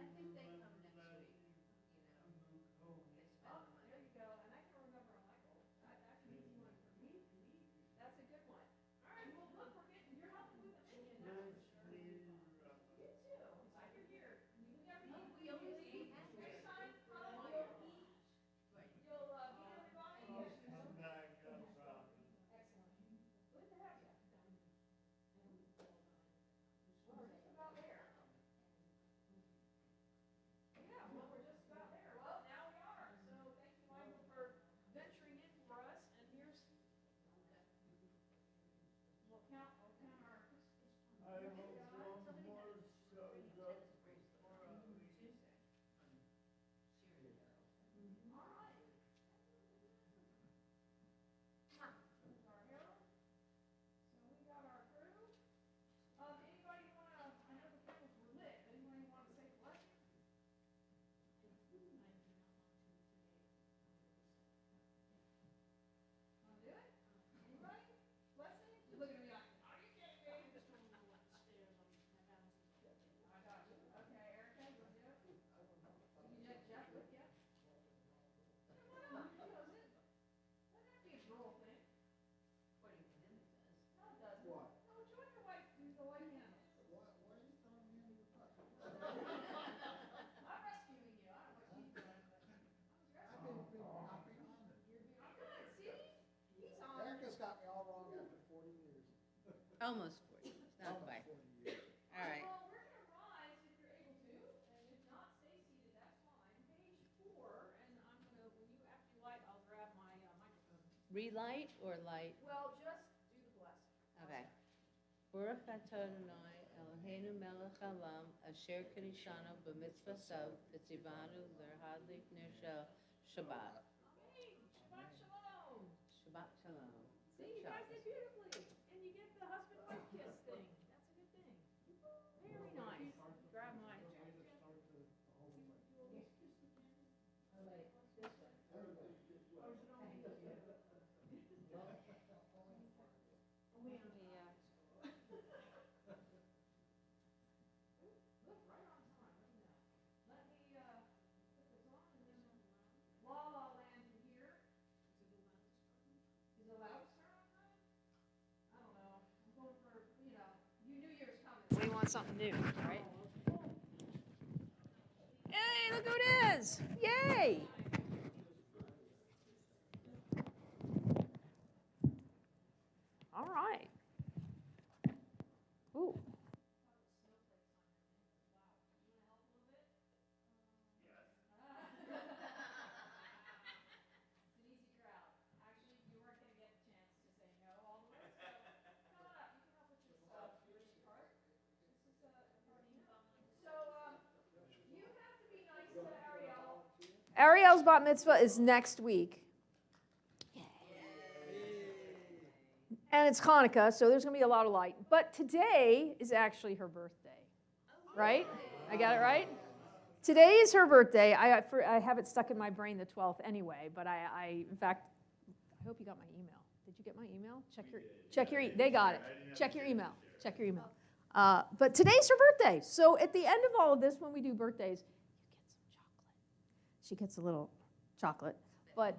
I think they come next week, they spend the Oh, money. there you go, and I can remember Michael, that's an easy one for me, that's a good one. All right, well, look, you're helping with the mission, that's for sure. You too, I'm glad you're here. Whenever Oh, you we always leave, eat. next time, come, Oh, you'll yeah. eat, Right. you'll, meet everybody. Come back, no problem. Excellent, good to have you. Well, we're just about there. Yeah, well, we're just about there. Well, now we are. So thank you, Michael, for venturing in for us. And here's, we'll count our. I hope one more shows up before I leave. Tuesday. Sharon Carroll. All right. There's our hero. So we got our crew. Anybody wanna, I know the candles were lit. Anybody wanna say a blessing? Wanna do it? Anybody? Blessing? You're looking at me like, are you kidding me? I got you. Okay, Erica, you wanna do it? You get Jeff with you? Come on up. He knows it. Doesn't have to be a girl thing. According to him, it does. No, it doesn't. What? No, join your wife, do the white candles. Why are you throwing me under the bus? I'm rescuing you. I don't know what she's doing, but I was I've rescuing been you. honored. You're being, oh, good, see? He's on. Erica's got me all wrong after 40 years. Almost 40, it's not Almost quite. 40 years. All right. Well, we're gonna rise if you're able to, and if not, stay seated, that's fine. Page 4, and I'm gonna, when you, after you light, I'll grab my microphone. Relight or light? Well, just do the blessing. Okay. Baruch atah Adonai Eloheinu melech haolam asher kirishanu b'mitzvah sav v'tzivanu l'hadlik ner shel Shabbat. Amen. Shabbat shalom. Shabbat shalom. See, you guys did beautifully, and you get the husband-wife kiss thing. That's a good thing. Very nice. Grab mine. Look, right on time. Let me put this on, and then La La Land in here. Is it allowed to start on time? I don't know. I'm going for, New Year's coming. We want something new, right? Hey, look who it is! Yay! All right. Ooh. It's an easy crowd. Actually, you weren't going to get a chance to say no all the way, so come on up. You can help with this part. This is a party. So, you have to be nice to Ariel. Ariel's bat mitzvah is next week. And it's Hanukkah, so there's going to be a lot of light. But today is actually her birthday, right? I got it right? Today is her birthday. I have it stuck in my brain the 12th anyway, but in fact, I hope you got my email. Did you get my email? They got it. Check your email. But today's her birthday. So at the end of all of this, when we do birthdays, you get some chocolate. She gets a little chocolate. But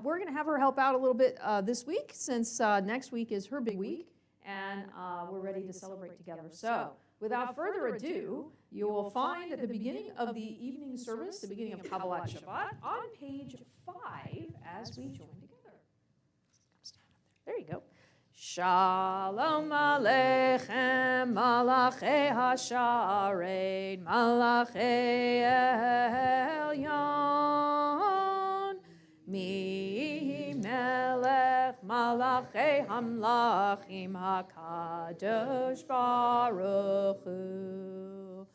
we're going to have her help out a little bit this week, since next week is her big week, and we're ready to celebrate together. So without further ado, you will find at the beginning of the evening service, the beginning of Kabbalat Shabbat, on page 5, as we join together. There you go. Shalom Aleichem, Malachei Hasharet, Malachei Elyon, Mi Melech Malachei Hamlachim HaKadosh Baruch Hu.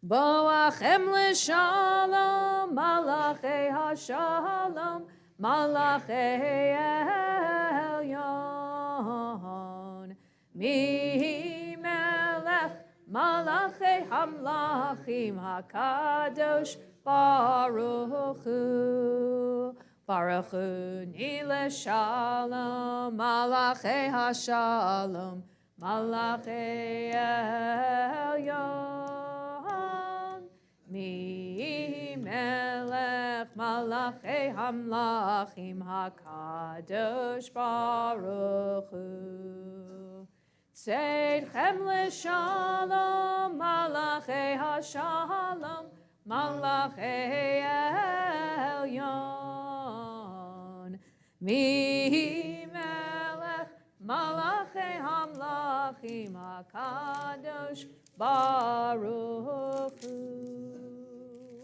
Boachem L'Shalom, Malachei HaShalom, Malachei Elyon, Mi Melech Malachei Hamlachim HaKadosh Baruch Hu. Baruch Hu Nile Shalom, Malachei HaShalom, Malachei Elyon, Mi melech malachei hamlachim hakadosh baruch hu. Tzedchem l'shalom malachei hashalom malachei elyon. Mi melech malachei hamlachim hakadosh baruch hu.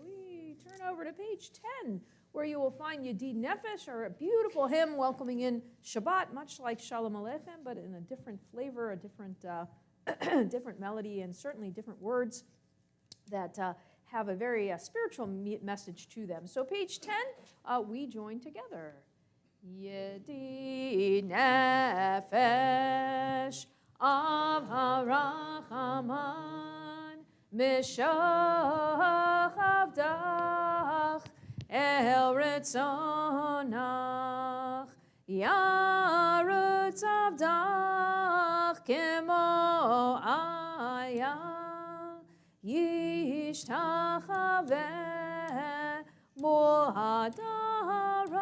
We turn over to page 10, where you will find Yedid Nefesh, or a beautiful hymn welcoming in Shabbat, much like Shalom Aleichem, but in a different flavor, a different, different melody, and certainly different words that have a very spiritual message to them. So page 10, we join together. Yedid Nefesh Av HaRachaman Mishach Avdach El Ritzonach Yarutz Avdach Kemo Ayah Yishtachaveh Mol Hadarach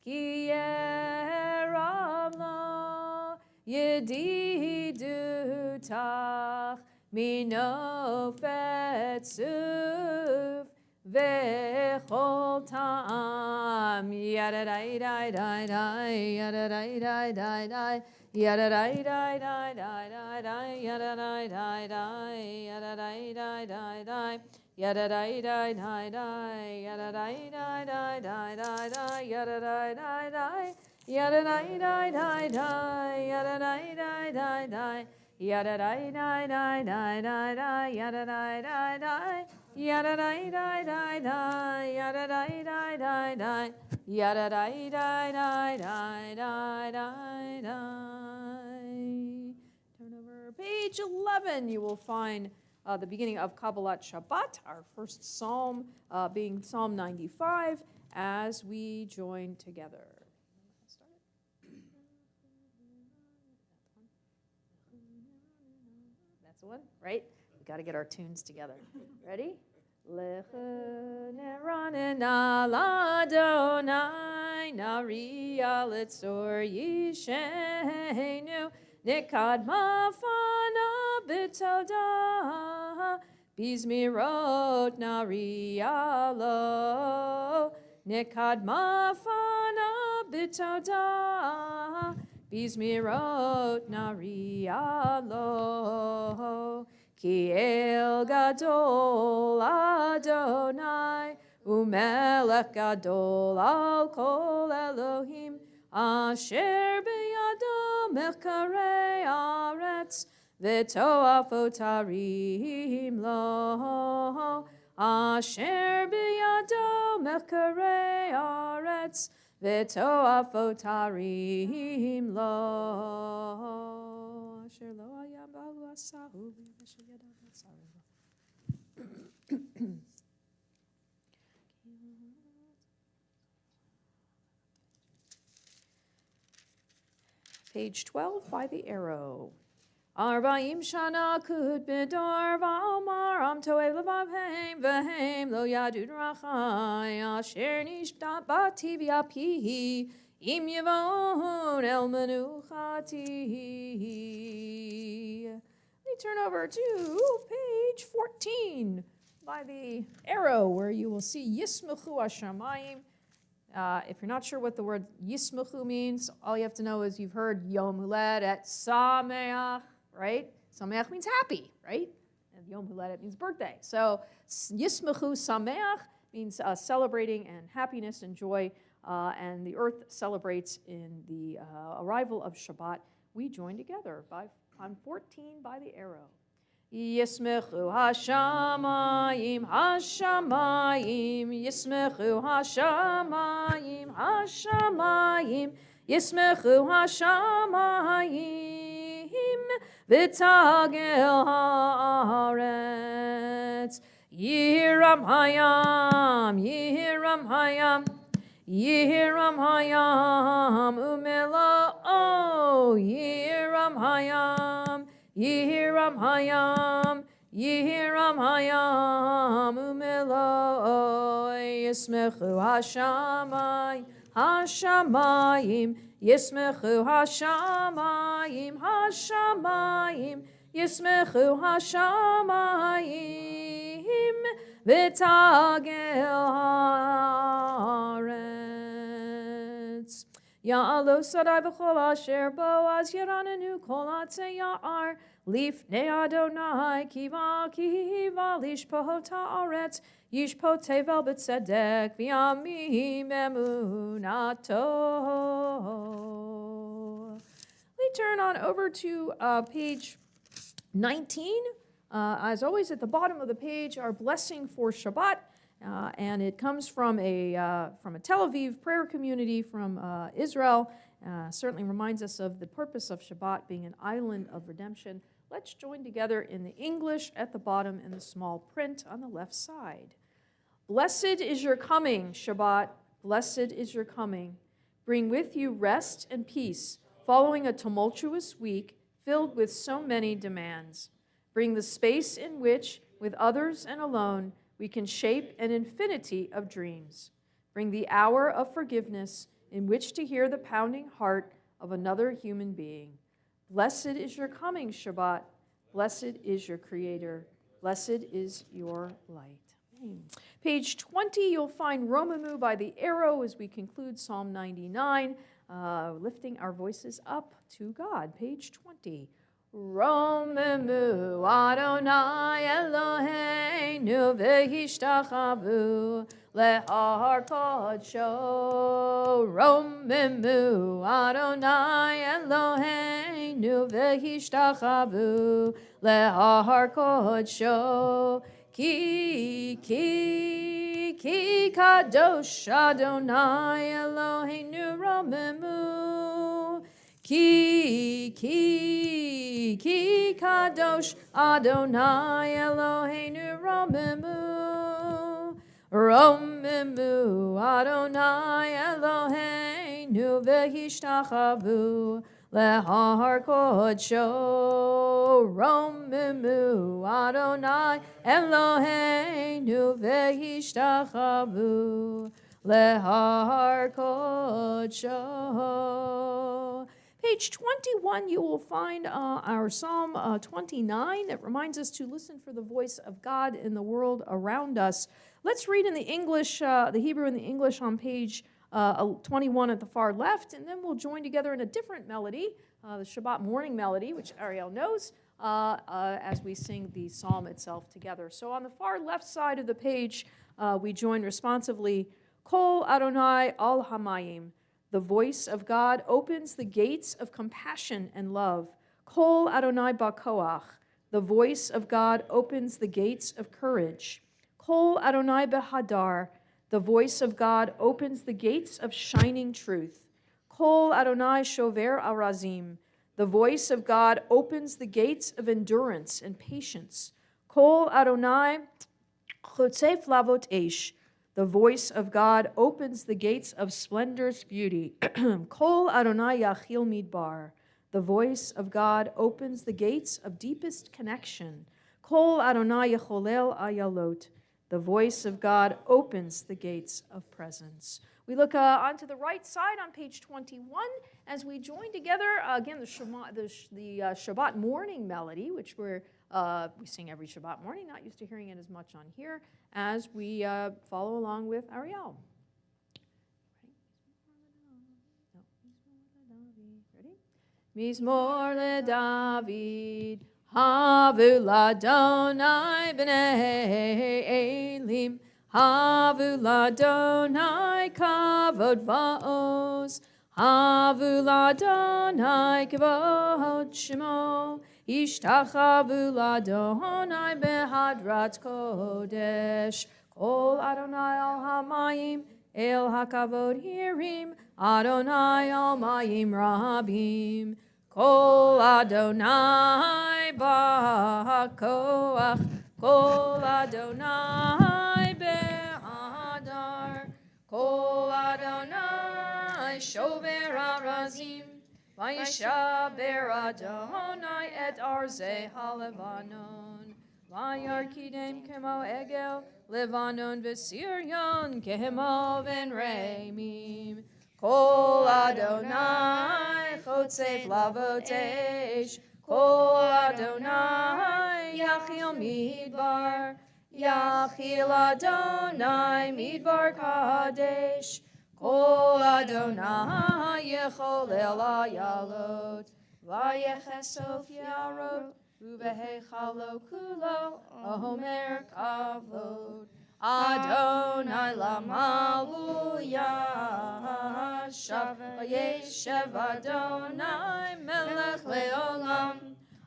Ki Yerav Lo Yedidutach Minofet Suf Vechol Ta'am Yadadai Dai Dai Dai Yadadai Dai Dai Dai Yadadai Dai Dai Dai Dai Dai Yadadai Dai Dai Yadadai Dai Dai Dai Yadadai Dai Dai Dai Yadadai Dai Dai Dai Dai Dai Yadadai Dai Dai Yadadai Dai Dai Dai Yadadai Dai Dai Dai Yadadai Dai Dai Dai Dai Dai Yadadai Dai Dai Yadadai Dai Dai Dai Yadadai Dai Dai Dai Yadadai Dai Dai Dai Dai Dai Dai. Turn over page 11. You will find the beginning of Kabbalat Shabbat, our first psalm being Psalm 95, as we join together. That's the one, right? We got to get our tunes together. Ready? Lechaneran al Adonai nari al etzor yishenu nekad mafana b'todah bizmirot nari alo nekad mafana b'todah bizmirot nari alo. Ki el gadol Adonai umelech gadol al kol Elohim asher beyado mechkarei aretz v'toafot tarim lo asher beyado mechkarei aretz v'toafot tarim lo asher lo hayam ba'u asahu. Page 12 by the arrow. Arba'im shana kut b'dor va'omar am toev levav v'hem lo yadud rachai asher nishbat bati v'apihi im yevon el menuchati. We turn over to page 14 by the arrow, where you will see Yismechu Hashamayim. If you're not sure what the word Yismechu means, all you have to know is you've heard Yom Huledet Sameach, right? Sameach means happy, right? And Yom Huledet means birthday. So Yismechu Sameach means celebrating and happiness and joy, and the earth celebrates in the arrival of Shabbat. We join together on 14 by the arrow. Yismechu hashamayim, hashamayim, Yismechu hashamayim, hashamayim, Yismechu hashamayim, v'tagel haaretz, Yiram hayam, Yiram hayam, Yiram hayam, umela'o, Yiram hayam, Yiram hayam, Yihiram hayam umeloi, Yismechu hashamayim, hashamayim, Yismechu hashamayim, hashamayim, Yismechu hashamayim, v'tagel haaretz. Ya'alo sarai v'chol asher bo az yeranenu kol atzei ya'ar lifnei Adonai kiva lishpot haaretz yishpot tevel b'tzedek v'yamim emunato. We turn on over to page 19. As always, at the bottom of the page, our blessing for Shabbat. And it comes from a Tel Aviv prayer community from Israel. Certainly reminds us of the purpose of Shabbat being an island of redemption. Let's join together in the English at the bottom and the small print on the left side. Blessed is your coming, Shabbat. Blessed is your coming. Bring with you rest and peace, following a tumultuous week filled with so many demands. Bring the space in which, with others and alone, we can shape an infinity of dreams. Bring the hour of forgiveness in which to hear the pounding heart of another human being. Blessed is your coming, Shabbat. Blessed is your Creator. Blessed is your light. Page 20, you'll find Romamu by the arrow as we conclude Psalm 99, lifting our voices up to God. Page 20. Romemu Adonai Eloheinu v'hishtachavu le'ar kodsho. Romemu Adonai Eloheinu v'hishtachavu le'ar kodsho. Ki kadosh Adonai Eloheinu romemu. Ki kadosh Adonai Eloheinu romemu. Romemu Adonai Eloheinu v'hishtachavu le'ar kodsho. Romemu Adonai Eloheinu v'hishtachavu le'ar kodsho. Page 21, you will find our Psalm 29 that reminds us to listen for the voice of God in the world around us. Let's read in the English, the Hebrew and the English on page 21 at the far left, and then we'll join together in a different melody, the Shabbat morning melody, which Ariel knows, as we sing the psalm itself together. So on the far left side of the page, we join responsively, Kol Adonai al Hamayim. The voice of God opens the gates of compassion and love. Kol Adonai Bakoach. The voice of God opens the gates of courage. Kol Adonai Behadar. The voice of God opens the gates of shining truth. Kol Adonai Shover Arazim. The voice of God opens the gates of endurance and patience. Kol Adonai Chotzef Lavot Eish. The voice of God opens the gates of splendorous beauty. Kol Adonai Yachil Midbar. The voice of God opens the gates of deepest connection. Kol Adonai Yecholel Ayalot. The voice of God opens the gates of presence. We look onto the right side on page 21 as we join together, again, the Shabbat morning melody, which we sing every Shabbat morning, not used to hearing it as much on here, as we follow along with Ariel. Ready? Mizmor leDavid, havu ladonai b'nei elim, havu ladonai kavod va'oz, havu ladonai kavod shemo, ishtachavu ladonai behadrat kodesh, kol Adonai al hamayim, el hakavod hirim, Adonai al mayim rabim, kol Adonai ba'koach, kol Adonai be'adar, kol Adonai shover arazim, vayishaber Adonai et arzei halevanon, Vayar kidem kemo egel, Levanon v'siryon kemo ben reimim. Kol Adonai chotzef lavotesh, Kol Adonai yachil midbar, Yachil Adonai midbar kadesh, Kol Adonai yecholel ayalot, Vayechesof yarot, Uvehechalo kulo, Omer kavod. Adonai lamalu yashav, Vayeshev Adonai melech leolam,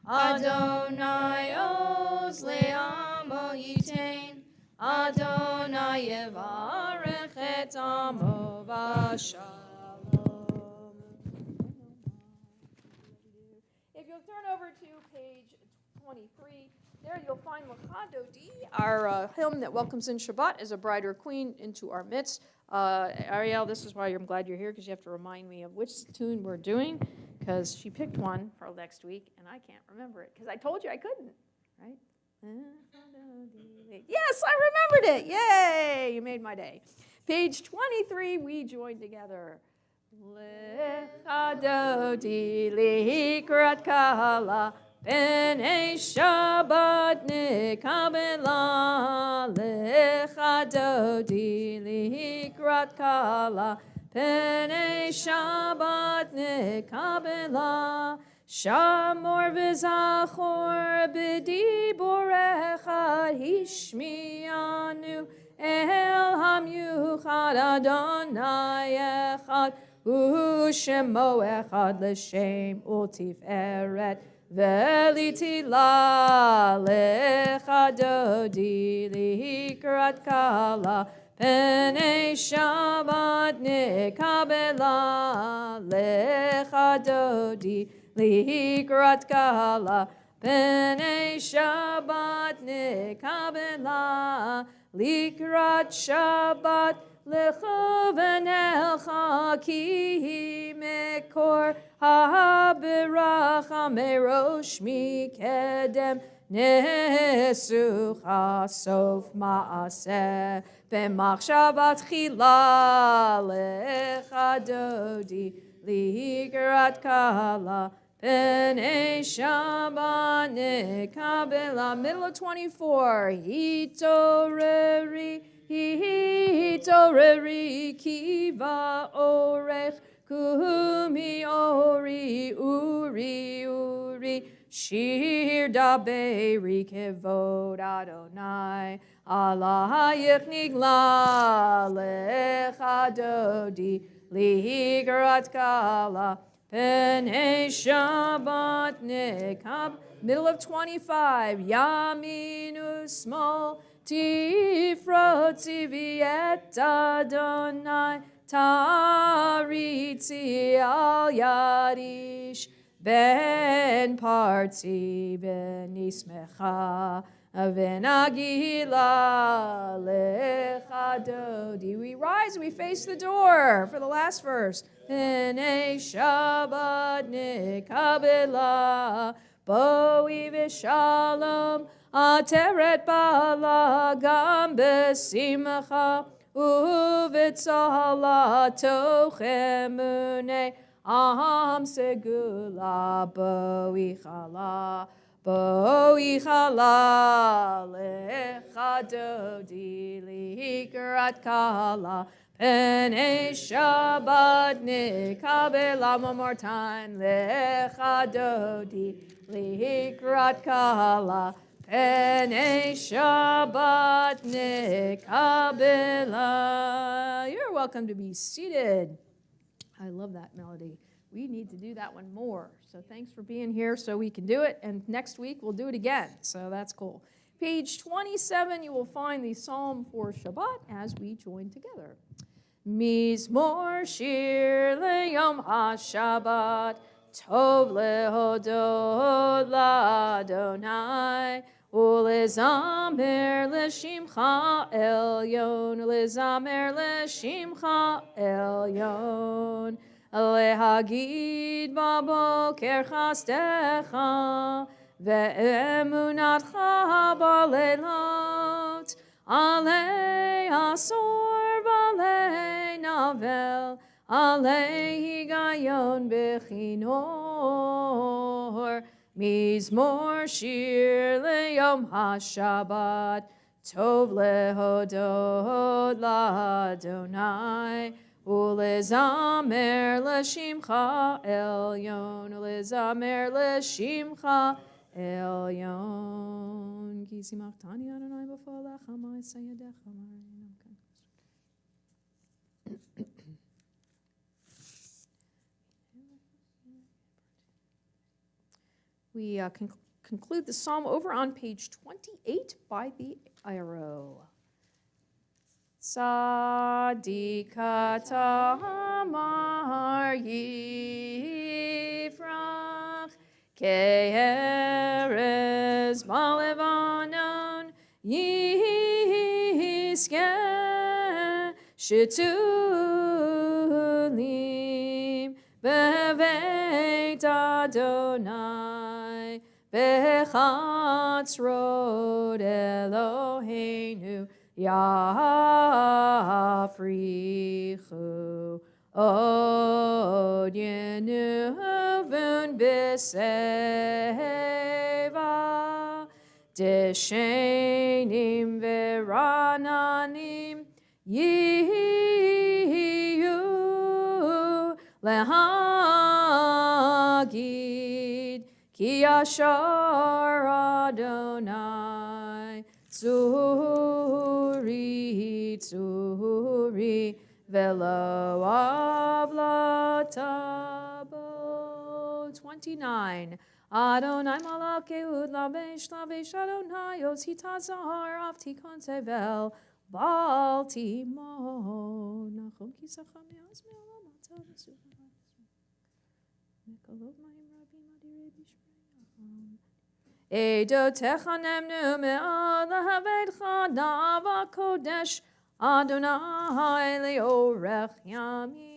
Adonai oz le'amo yitain, Adonai yevarech et amo v'shalom. If you'll turn over to page 23, there you'll find Lecha Dodi, our hymn that welcomes in Shabbat as a bride or queen into our midst. Ariel, this is why I'm glad you're here, because you have to remind me of which tune we're doing, because she picked one for next week, and I can't remember it, because I told you I couldn't, right? Yes, I remembered it. Yay, you made my day. Page 23, we join together. Lecha Dodi likrat kala, B'nei Shabbat nikabela, Lecha Dodi likrat kala, B'nei Shabbat nikabela, Shamor v'zachor b'dibor echad, Hishmianu el hamyuchad, Adonai echad, U'shemo echad l'shem u'tiferet, Velitila Lecha Dodi likrat kala, B'nei Shabbat nikabela, Lecha Dodi likrat kala, B'nei Shabbat nikabela, likrat Shabbat lecha v'nelcha, ki mekor ha'beracha merosh mikedem, nesucha sof ma'aseh, b'machshavat chila, lecha dodi likrat kala, B'nei Shabbat nikabela. Middle of 24, Hitoreri kiva orech, Kumi ori uri, Shir daberi kevod Adonai, Alayich nigla, Lecha Dodi likrat kala, B'nei Shabbat nikab. Middle of 25, Yaminu small, Tifrot Tziviet Adonai, Taritzi al Yadish, Ben Parti, Ben Ismecha, Ben Agila, Lecha Dodi. We rise, we face the door for the last verse. B'nei Shabbat nikabela, Boi v'shalom, Ateret bala gam besimcha, Uvitzala toch emune, Am segula boi chala, Lecha Dodi likrat kala, B'nei Shabbat nikabela. One more time. Lecha Dodi likrat kala, B'nei Shabbat nikabela. You're welcome to be seated. I love that melody. We need to do that one more. So thanks for being here so we can do it. And next week we'll do it again. So that's cool. Page 27, you will find the Psalm for Shabbat as we join together. Mizmor shir leyom ha-Shabbat, tov lehodot l'Adonai, ulezamer l'shimcha elyon, ulezamer l'shimcha elyon, lehagid baboker chastecha, ve'emunatcha b'leilot, alei asor v'alei navel, alei higayon bechinor, mizmor shir leyom haShabbat, tov lehodot la'Adonai, ulezamer l'shimcha elyon, ulezamer l'shimcha elyon. Ki simchtani Adonai b'folecha ma'asayadecha ma'arinam. We conclude the psalm over on page 28 by the arrow. Tzadika tamar yifrach, ke'erez ba'levanon yiskeh, shetulim beveit Adonai, bechatzrot Eloheinu yafrichu, od yenuvun b'seva, deshenim v'rananim yiyu lehagid, ki yashar Adonai, tzuri, tzuri, velo avlatabo. 29. Adonai malakehud lavesh lavesh Adonai ositazar avtikon tevel baltimo nachum kisacham yas me'olam atzah v'suva mekolot ma'im rabim adirei b'shmei. Eidotecha nemnu me'ad lahavedcha nava kodesh Adonai le'orech yamim.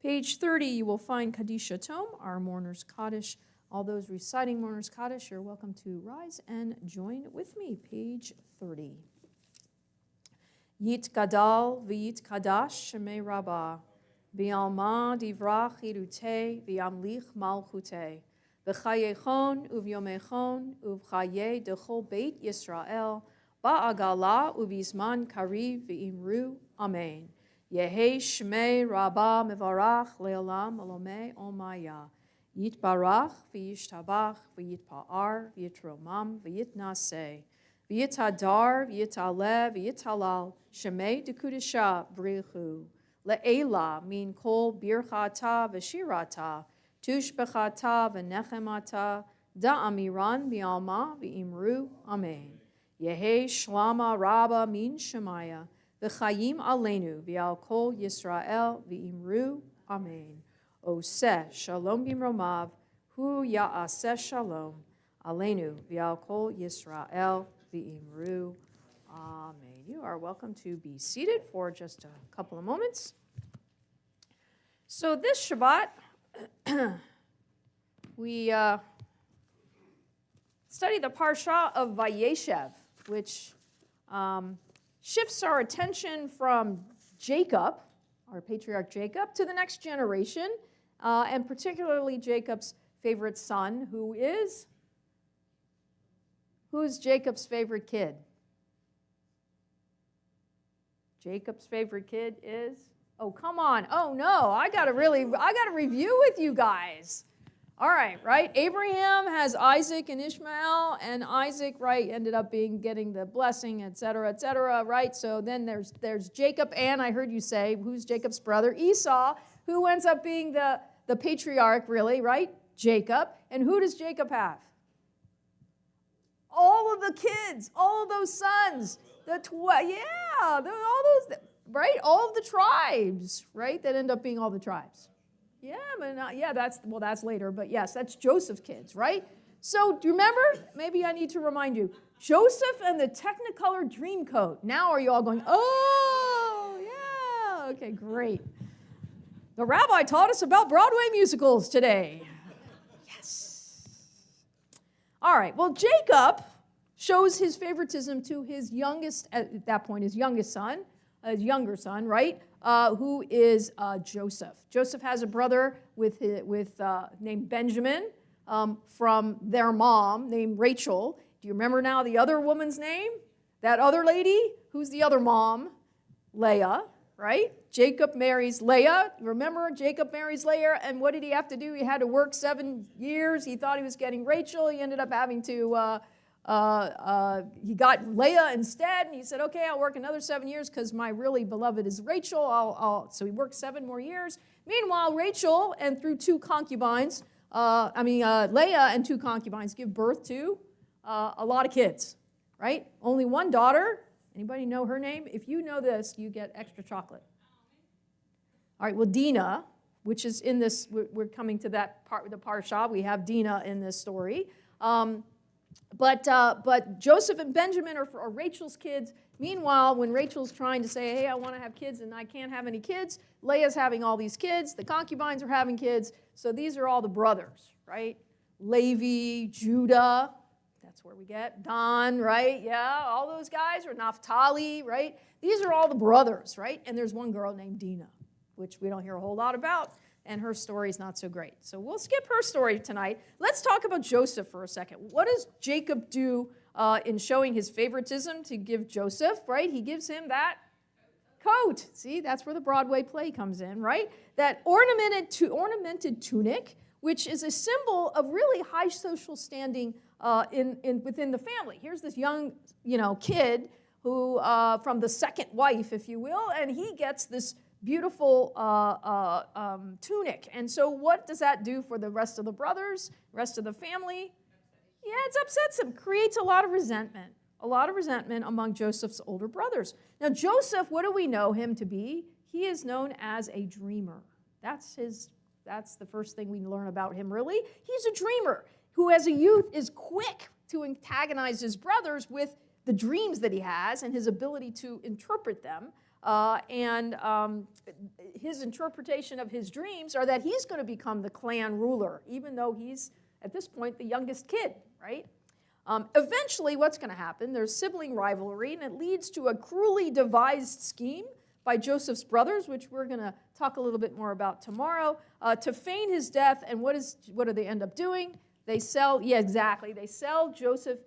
Page 30, you will find Kadisha Tom, our Mourner's Kaddish. All those reciting Mourner's Kaddish, you're welcome to rise and join with me. Page 30. Yit gadal v'yit kadash shemei rabbah, v'yalma divrach irute v'yamlich malchute, v'chayechon uv'yomechon uv'chaye dechol beit Yisrael, ba'agala uv'izman kariv v'imru, amen. Yehi shmei rabbah mevarach le'olam alomei omaya. Yitbarach v'yishtabach v'yitpa'ar v'yitromam v'yitnaseh v'yitadar v'yitaleh v'yitalal shemei dekudesha brichu le'ela min kol birchata v'shirata tushbechata v'nechemata da'amiran v'alma v'imru, amen. Yehi shlama rabba min shemaya v'chayim aleinu v'al kol Yisrael v'imru, amen. Oseh shalom bimromav hu ya'aseh shalom aleinu v'al kol Yisrael v'imru, amen. You are welcome to be seated for just a couple of moments. So this Shabbat, we study the Parsha of Vayeshev, which shifts our attention from Jacob, our patriarch Jacob, to the next generation, and particularly Jacob's favorite son, who's Jacob's favorite kid? Jacob's favorite kid is? Oh, come on. Oh, no. I got to review with you guys. All right, right? Abraham has Isaac and Ishmael, and Isaac, right, ended up getting the blessing, et cetera, right? So then there's Jacob, and I heard you say, who's Jacob's brother? Esau, who ends up being the patriarch, really, right? Jacob. And who does Jacob have? All of the kids, all of those sons, all those, right? All of the tribes, right? That end up being all the tribes. Yeah, but that's later. But yes, that's Joseph's kids, right? So do you remember? Maybe I need to remind you. Joseph and the Technicolor Dreamcoat. Now are you all going, oh, yeah. Okay, great. The rabbi taught us about Broadway musicals today. Yes. All right, well, Jacob shows his favoritism to his youngest, at that point, his younger son, right, who is Joseph. Joseph has a brother named Benjamin from their mom named Rachel. Do you remember now the other woman's name? That other lady? Who's the other mom? Leah, right? Jacob marries Leah. Remember, Jacob marries Leah, and what did he have to do? He had to work 7 years. He thought he was getting Rachel. He ended up having to, he got Leah instead, and he said, okay, I'll work another 7 years because my really beloved is Rachel. So he worked 7 more years. Meanwhile, Rachel, and through 2 concubines, Leah and 2 concubines give birth to a lot of kids, right? Only 1 daughter. Anybody know her name? If you know this, you get extra chocolate. All right, well, Dinah, which is in this, we're coming to that part with the parsha. We have Dinah in this story. But Joseph and Benjamin are Rachel's kids. Meanwhile, when Rachel's trying to say, hey, I want to have kids and I can't have any kids, Leah's having all these kids. The concubines are having kids. So these are all the brothers, right? Levi, Judah. That's where we get Dan, right? Yeah, all those guys, or Naphtali, right? These are all the brothers, right? And there's one girl named Dinah, which we don't hear a whole lot about, and her story is not so great. So we'll skip her story tonight. Let's talk about Joseph for a second. What does Jacob do in showing his favoritism to give Joseph, right? He gives him that coat. See, that's where the Broadway play comes in, right? That ornamented tunic, which is a symbol of really high social standing within the family. Here's this young, kid who, from the second wife, if you will, and he gets this beautiful tunic. And so what does that do for the rest of the brothers, rest of the family? Yeah, it upsets him, creates a lot of resentment among Joseph's older brothers. Now, Joseph, what do we know him to be? He is known as a dreamer. That's the first thing we learn about him, really. He's a dreamer who, as a youth, is quick to antagonize his brothers with the dreams that he has and his ability to interpret them. His interpretation of his dreams are that he's going to become the clan ruler, even though he's, at this point, the youngest kid, right? Eventually, what's going to happen? There's sibling rivalry, and it leads to a cruelly devised scheme by Joseph's brothers, which we're going to talk a little bit more about tomorrow, to feign his death. And what do they end up doing? They sell Joseph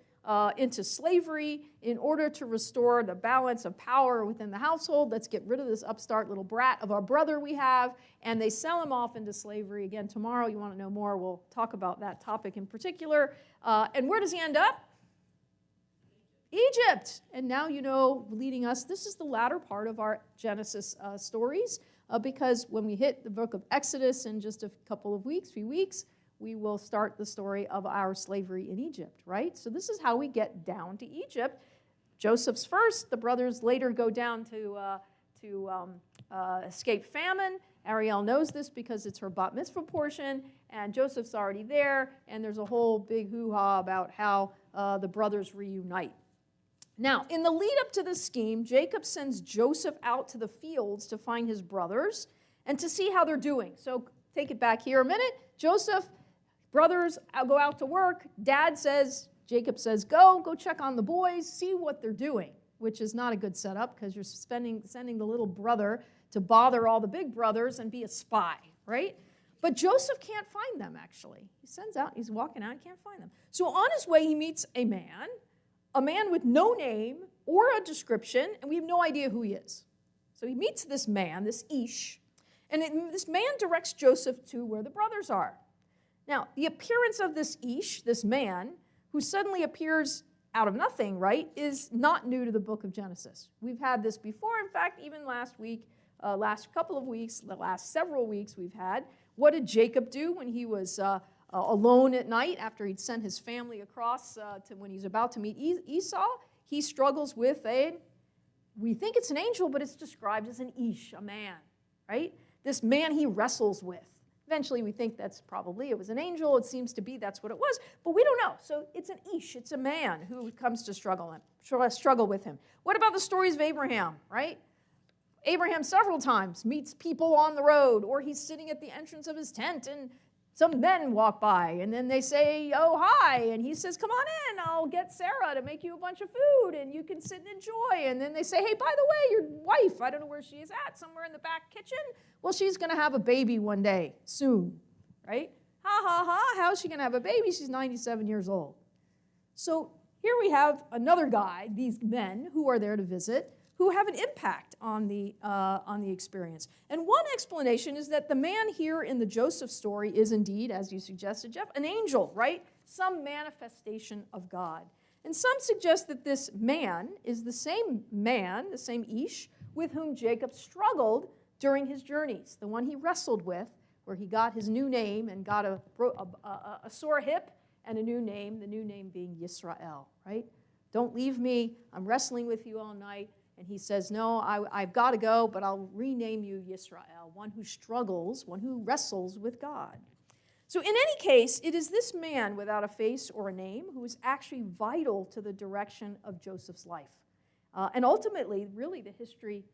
into slavery in order to restore the balance of power within the household. Let's get rid of this upstart little brat of our brother we have, and they sell him off into slavery. Again, tomorrow, you want to know more, we'll talk about that topic in particular. And where does he end up? Egypt. And now leading us, this is the latter part of our Genesis stories, because when we hit the book of Exodus in just a few weeks, we will start the story of our slavery in Egypt, right? So this is how we get down to Egypt. Joseph's first. The brothers later go down to escape famine. Ariel knows this because it's her bat mitzvah portion, and Joseph's already there, and there's a whole big hoo-ha about how the brothers reunite. Now, in the lead up to this scheme, Jacob sends Joseph out to the fields to find his brothers and to see how they're doing. So take it back here a minute. Joseph, brothers go out to work. Jacob says, go check on the boys, see what they're doing, which is not a good setup because you're sending the little brother to bother all the big brothers and be a spy, right? But Joseph can't find them, actually. He's walking out, can't find them. So on his way, he meets a man with no name or a description, and we have no idea who he is. So he meets this man, this Ish, and this man directs Joseph to where the brothers are. Now, the appearance of this Ish, this man, who suddenly appears out of nothing, right, is not new to the book of Genesis. We've had this before. In fact, even last week, last couple of weeks, the last several weeks we've had. What did Jacob do when he was alone at night after he'd sent his family across to when he's about to meet Esau? He struggles with we think it's an angel, but it's described as an Ish, a man, right? This man he wrestles with. Eventually, we think it was an angel. It seems to be that's what it was, but we don't know. So it's an Ish. It's a man who comes to struggle with him. What about the stories of Abraham, right? Abraham several times meets people on the road, or he's sitting at the entrance of his tent and some men walk by and then they say, oh, hi. And he says, come on in, I'll get Sarah to make you a bunch of food and you can sit and enjoy. And then they say, hey, by the way, your wife, I don't know where she is at, somewhere in the back kitchen. Well, she's going to have a baby one day, soon, right? Ha, ha, ha, how's she going to have a baby? She's 97 years old. So here we have another guy, these men who are there to visit, who have an impact on the experience. And one explanation is that the man here in the Joseph story is indeed, as you suggested, Jeff, an angel, right? Some manifestation of God. And some suggest that this man is the same man, the same Ish, with whom Jacob struggled during his journeys, the one he wrestled with, where he got his new name and got a sore hip and a new name, the new name being Yisrael, right? Don't leave me, I'm wrestling with you all night. And he says, no, I've got to go, but I'll rename you Yisrael, one who struggles, one who wrestles with God. So in any case, it is this man without a face or a name who is actually vital to the direction of Joseph's life. And ultimately, really the history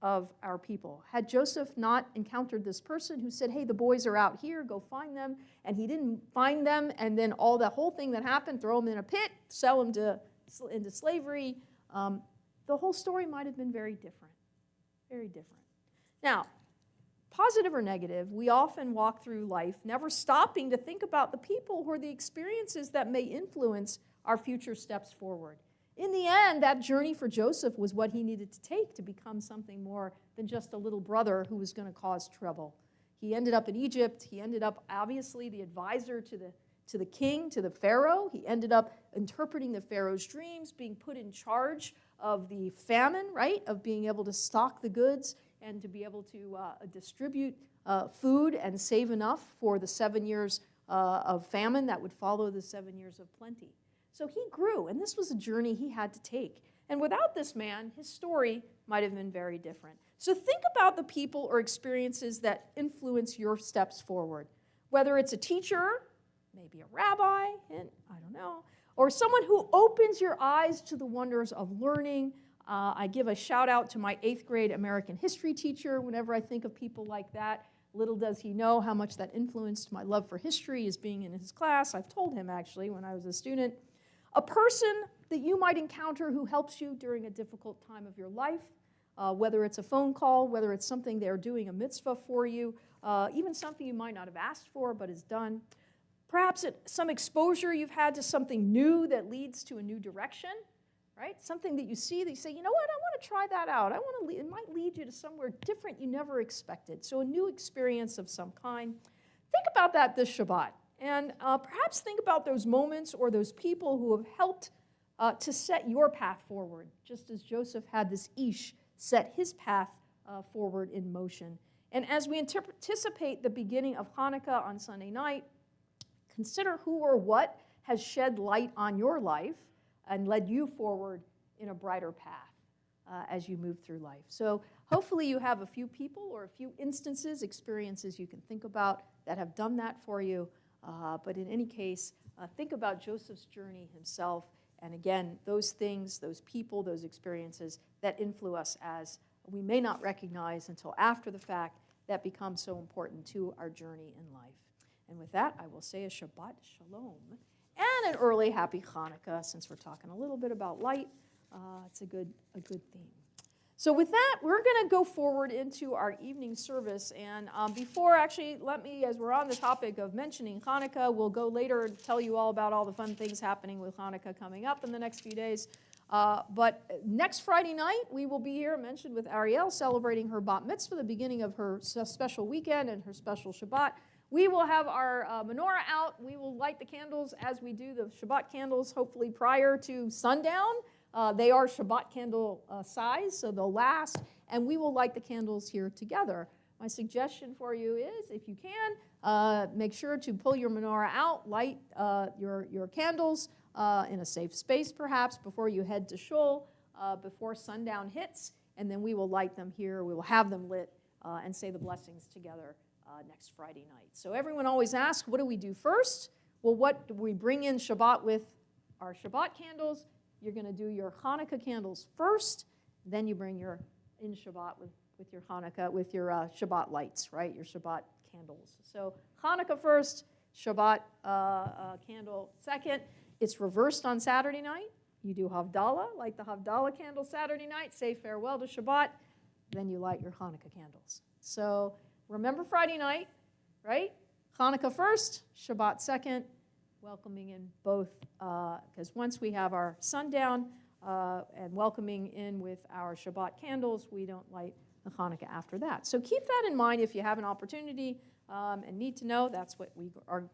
of our people. Had Joseph not encountered this person who said, hey, the boys are out here, go find them, and he didn't find them, and then all that whole thing that happened, throw them in a pit, sell them into slavery, the whole story might have been very different, very different. Now, positive or negative, we often walk through life never stopping to think about the people or the experiences that may influence our future steps forward. In the end, that journey for Joseph was what he needed to take to become something more than just a little brother who was going to cause trouble. He ended up in Egypt. He ended up, obviously, the advisor to the king, to the Pharaoh. He ended up interpreting the Pharaoh's dreams, being put in charge of the famine, right, of being able to stock the goods and to be able to distribute food and save enough for the 7 years of famine that would follow the 7 years of plenty. So he grew, and this was a journey he had to take. And without this man, his story might have been very different. So think about the people or experiences that influence your steps forward, whether it's a teacher, maybe a rabbi, and I don't know, or someone who opens your eyes to the wonders of learning. I give a shout out to my 8th grade American history teacher whenever I think of people like that. Little does he know how much that influenced my love for history as being in his class. I've told him actually when I was a student. A person that you might encounter who helps you during a difficult time of your life, whether it's a phone call, whether it's something they're doing a mitzvah for you, even something you might not have asked for but is done. Perhaps some exposure you've had to something new that leads to a new direction, right? Something that you see that you say, you know what, I want to try that out. It might lead you to somewhere different you never expected. So a new experience of some kind. Think about that this Shabbat. And perhaps think about those moments or those people who have helped to set your path forward, just as Joseph had this Ish set his path forward in motion. And as we anticipate the beginning of Hanukkah on Sunday night, consider who or what has shed light on your life and led you forward in a brighter path as you move through life. So hopefully you have a few people or a few instances, experiences you can think about that have done that for you. But in any case, think about Joseph's journey himself. And again, those things, those people, those experiences that influence us as we may not recognize until after the fact that become so important to our journey in life. And with that, I will say a Shabbat Shalom and an early Happy Hanukkah, since we're talking a little bit about light. It's a good theme. So with that, we're going to go forward into our evening service. And before, actually, let me, as we're on the topic of mentioning Hanukkah, we'll go later and tell you all about all the fun things happening with Hanukkah coming up in the next few days. But next Friday night, we will be here, mentioned with Ariel, celebrating her bat mitzvah, the beginning of her special weekend and her special Shabbat. We will have our menorah out. We will light the candles as we do the Shabbat candles, hopefully prior to sundown. They are Shabbat candle size, so they'll last. And we will light the candles here together. My suggestion for you is, if you can, make sure to pull your menorah out, light your candles in a safe space, perhaps, before you head to shul, before sundown hits. And then we will light them here. We will have them lit and say the blessings together next Friday night. So everyone always asks, what do we do first? Well, what do we bring in Shabbat with our Shabbat candles? You're going to do your Hanukkah candles first, then you bring your in Shabbat with with your Hanukkah, with your Shabbat lights, right? Your Shabbat candles. So Hanukkah first, Shabbat candle second. It's reversed on Saturday night. You do Havdalah, light the Havdalah candle Saturday night, say farewell to Shabbat, then you light your Hanukkah candles. So remember Friday night, right? Hanukkah first, Shabbat second, welcoming in both, because once we have our sundown and welcoming in with our Shabbat candles, we don't light the Hanukkah after that. So keep that in mind if you have an opportunity and need to know. That's what we are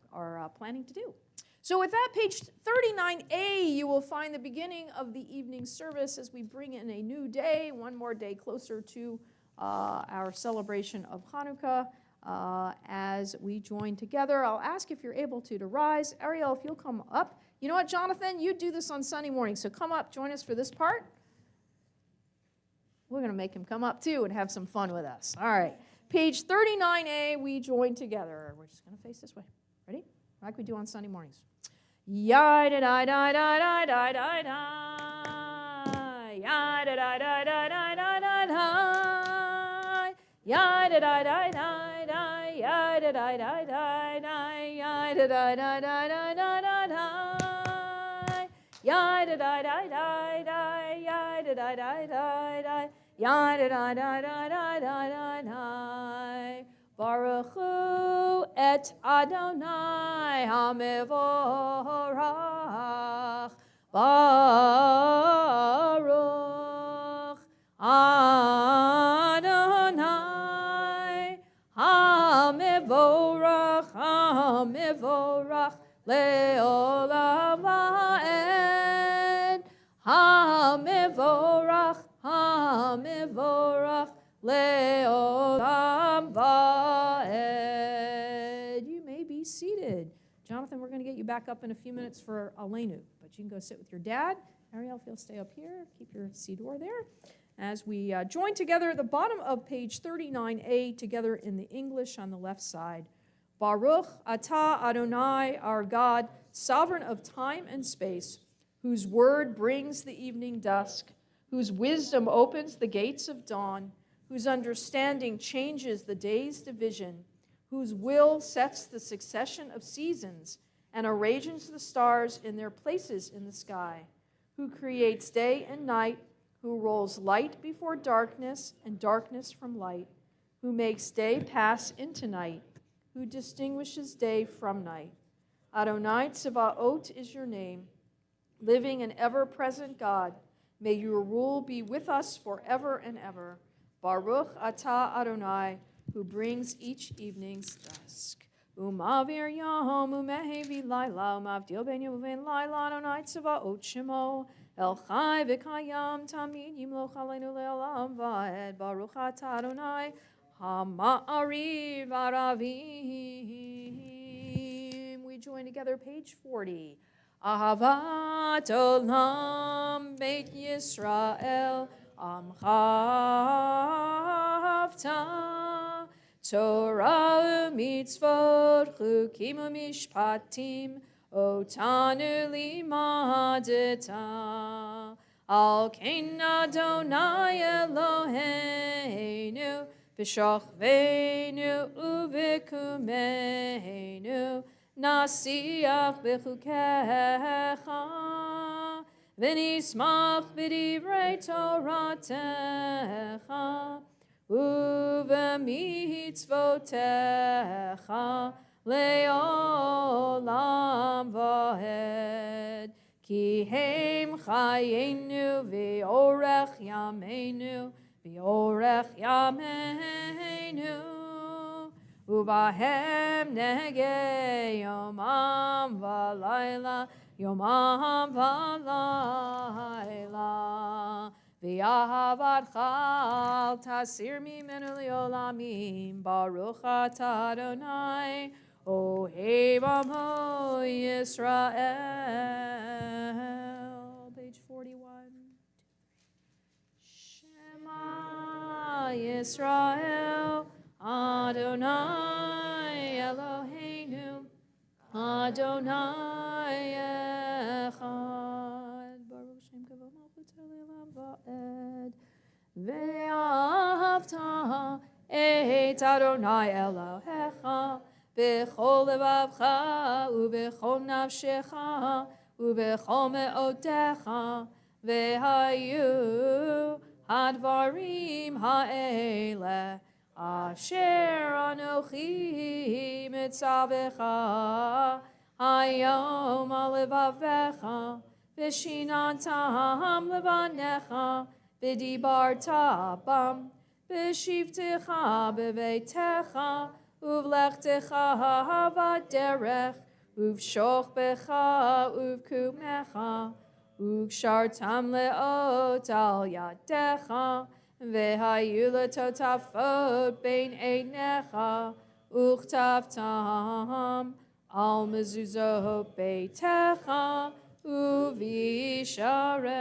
planning to do. So with that, page 39A, you will find the beginning of the evening service as we bring in a new day, one more day closer to our celebration of Hanukkah as we join together. I'll ask if you're able to rise. Ariel, if you'll come up. You know what, Jonathan? You do this on Sunday morning, so come up, join us for this part. We're going to make him come up, too, and have some fun with us. All right. Page 39A, we join together. We're just going to face this way. Ready? Like we do on Sunday mornings. Ya-da-da-da-da-da-da-da. Ya-da-da-da-da-da-da-da. Ya-da-da-da-da-da. Ya-da-da-da-da-da. Ya-da-da-da-da-da-da-da. Ya-da-da-da-da-da. Ya-da-da-da-da-da. Ya-da-da-da-da-da-da-da. Baruch Hu et Adonai HaMevorach. Baruch Adonai HaMevorach. HaMevorach le'olam va'ed. HaMevorach. HaMevorach le'olam va'ed. You may be seated. Jonathan, we're going to get you back up in a few minutes for Aleinu, but you can go sit with your dad. Ariel, if you'll stay up here, keep your siddur there. As we join together at the bottom of page 39A, together in the English on the left side. Baruch atah Adonai, our God, sovereign of time and space, whose word brings the evening dusk, whose wisdom opens the gates of dawn, whose understanding changes the day's division, whose will sets the succession of seasons and arranges the stars in their places in the sky, who creates day and night, who rolls light before darkness and darkness from light, who makes day pass into night, who distinguishes day from night. Adonai Tsevaot is your name, living and ever-present God. May your rule be with us forever and ever. Baruch atah Adonai, who brings each evening's dusk. Umavir yom umehevi laila, umavdil ben yom uven laila, Adonai Tsevaot shemo, El chai v'kayam tamid yimloch aleinu le'olam va'ed. Baruch atah Adonai, ha'ma'ariv aravim. We join together, page 40. Ahavat olam beit Yisrael, amcha avta, Torah u'mitzvot, chukim u'mishpatim, otanu limadeta. Al kein Adonai Eloheinu, b'shachveinu u'v'kumeinu, nasiach b'chukecha, v'nismach b'divrei Toratecha, u'v'mitzvotecha le'olam va'ed. Ki heim chayenu v'orech yameinu, v'orech yameinu, uvahem nege yomam v'layla, yomam v'layla. V'yahavatcha al tasir mimenu le'olamim, Baruch atah Adonai, Ohev Amo Yisrael. Page 41. Shema Yisrael, Adonai Eloheinu, Adonai Echad. Baruch Shem Kavod Malchut Le'olam Va'ed. ואהבת את אדוני אלוהיך בכל לבבך ובכל נפשך ובכל מאודך, והיו הדברים האלה אשר אנוכי מצווך היום על לבביך, ושיננתם לבניך, ודיברת בם, בשבתך בביתך, ובלכתך בדרך, ובשוכבך ובקומך, וקשרתם לאות על ידיך, והיו לטוטפות בין עיניך, וכתבתם על מזוזות ביתך ובשעריך.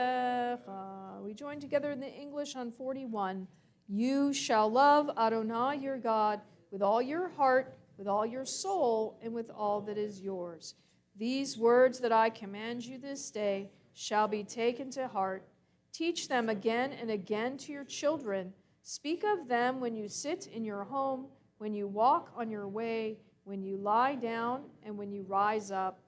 We join together in the English on 41. You shall love Adonai your God with all your heart, with all your soul, and with all that is yours. These words that I command you this day shall be taken to heart. Teach them again and again to your children. Speak of them when you sit in your home, when you walk on your way, when you lie down, and when you rise up.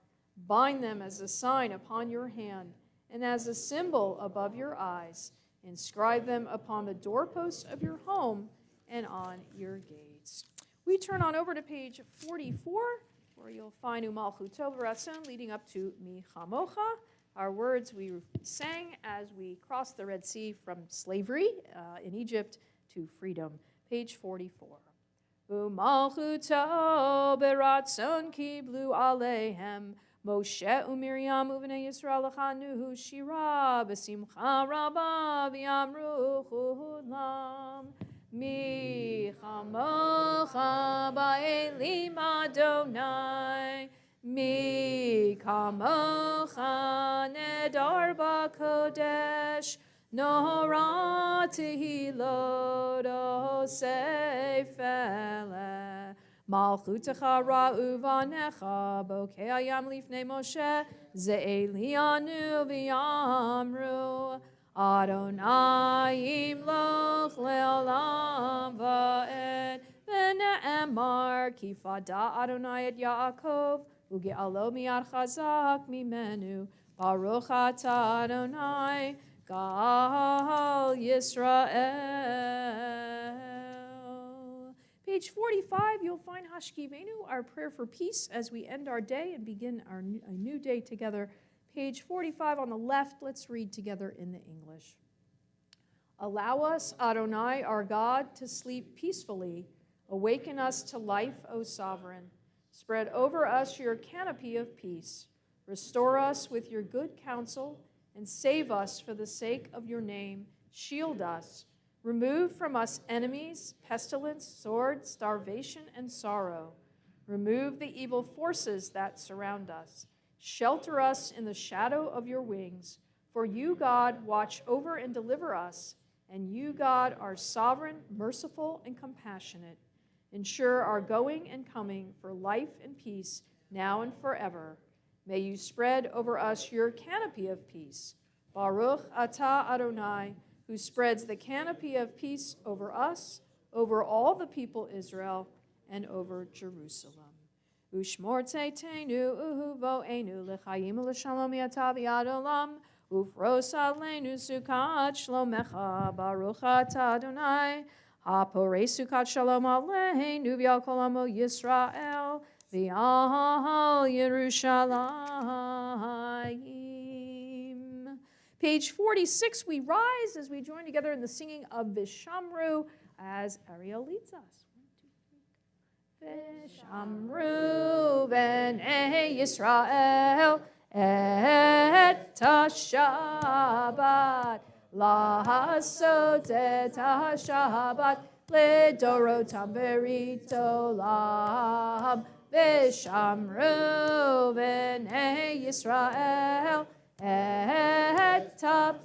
Bind them as a sign upon your hand, and as a symbol above your eyes. Inscribe them upon the doorposts of your home and on your gates. We turn on over to page 44, where you'll find Umalchuto B'Ratzon leading up to Mi Chamocha, our words we sang as we crossed the Red Sea from slavery in Egypt to freedom. Page 44. Umalchuto B'Ratzon kiblu aleihem Moshe uMiriam uvnei Yisrael lechanu shira b'simcha rabba v'yamru chulam mi chamocha ba'elim Adonai mi kamocha nedar b'kodesh nora tehilot osefele Malchutecha ra'uvanecha bokei hayam lifnei Moshe ze'elianu v'yamru Adonai imloch le'olam va'ed v'ne'emar ki fada Adonai et Yaakov uge'alo miyad chazak mimenu Baruch atah Adonai Gal Yisrael. Page 45, you'll find Hashkivenu, our prayer for peace as we end our day and begin a new day together. Page 45 on the left, let's read together in the English. Allow us, Adonai, our God, to sleep peacefully. Awaken us to life, O Sovereign. Spread over us your canopy of peace. Restore us with your good counsel and save us for the sake of your name. Shield us. Remove from us enemies, pestilence, sword, starvation, and sorrow. Remove the evil forces that surround us. Shelter us in the shadow of your wings. For you, God, watch over and deliver us, and you, God, are sovereign, merciful, and compassionate. Ensure our going and coming for life and peace now and forever. May you spread over us your canopy of peace. Baruch atah Adonai, who spreads the canopy of peace over us, over all the people Israel, and over Jerusalem. Ushmor teitenu uhuvoenu l'chayim l'shalom yata v'yad olam, ufros aleinu sukat shlomecha, baruch atah Adonai, haporei sukat shalom aleinu v'yal kol amo Yisrael, v'yal Yerushalayim. Page 46, we rise as we join together in the singing of Vishamru as Ariel leads us. 1, 2, 3. Vishamru b'nei Yisrael et ha-Shabbat la'asot et ha-Shabbat le'dorotam berit olam. Vishamru b'nei Yisrael et ha-Shabbat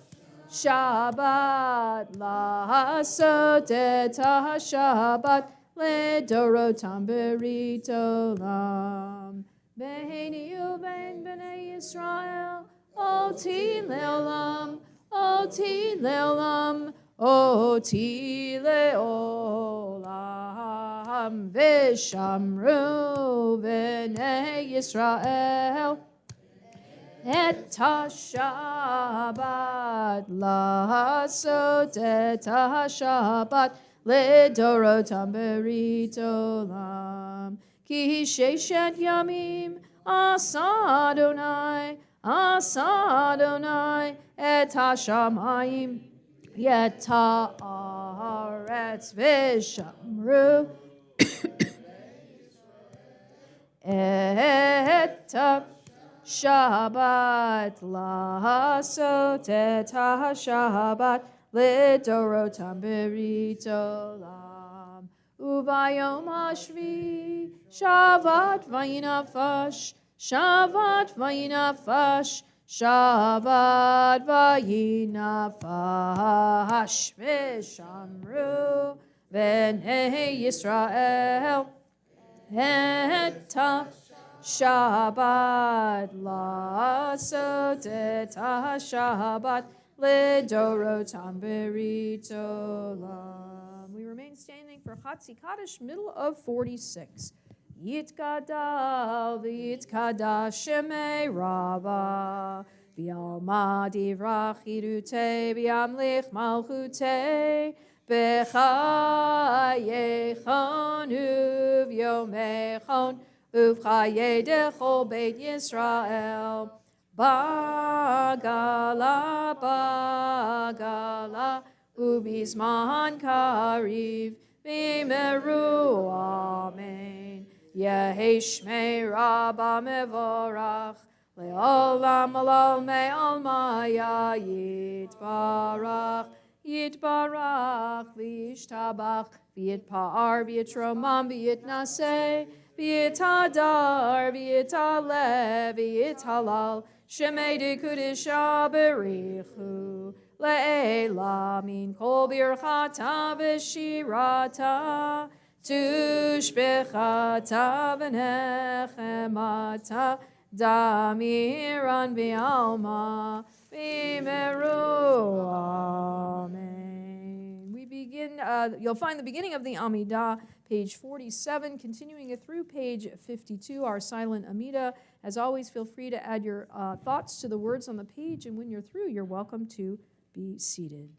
la'asot et ha-Shabbat le'dorotam berit olam. Beini u'bein b'nei Yisrael oti le'olam, oti le'olam, oti leolam vishamru b'nei Yisrael et ha-shabbat la'asot et ha-shabbat לדורותם ברית עולם. כי ששת ימים עשה אדוני את השמיים ואת הארץ ושמרו את השבת לעשות את השבת לדורותם ברית עולם. וביום השביעי שבת וינפש, שבת וינפש, שבת וינפש, ושמרו בני ישראל את השבת לעשות את השבת לדורותם ברית עולם. We remain standing for Chatzi Kaddish, middle of 46. Yitgadal v'yitkadash shemei Rabba v'yalma divrach yirutei v'yamlich malchutei b'chayechon uv'yomechon uv'chayei dechol beit Yisrael Bagala, Bagala, Ubizman Kariv, Bimeru, Amen. Yeheshmei Rabba Mevorach, Leolam Alal Me'almaya, Yitbarach, Yitbarach, Vishtabach, V'yitpa'ar, V'yitromam, V'yitnaseh, V'yitadar, V'yitaleh, V'yithalal, Shemei de Kudisha Berichu Le'ela Min Kol Birchata V'shirata Tushbechata V'nechemata Damiran V'alma V'meru Amen. We begin, you'll find the beginning of the Amidah, page 47, continuing it through page 52, our silent Amidah. As always, feel free to add your thoughts to the words on the page, and when you're through, you're welcome to be seated.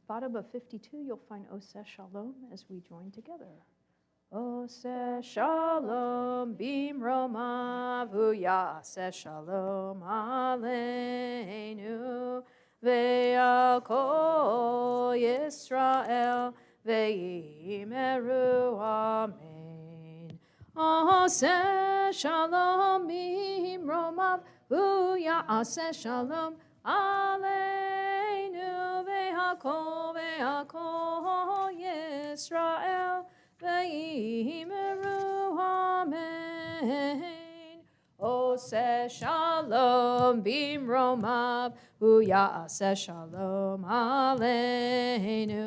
bottom of 52, you'll find Oseh Shalom as we join together. Oseh Shalom bimromav yaseh Shalom aleinu ve'al kol Yisrael ve'imeru amen. Oseh Shalom bimromav yaseh Shalom aleinu ve'al kol Yisrael ve'imeru amen. Oseh Shalom bimromav yaseh Shalom aleinu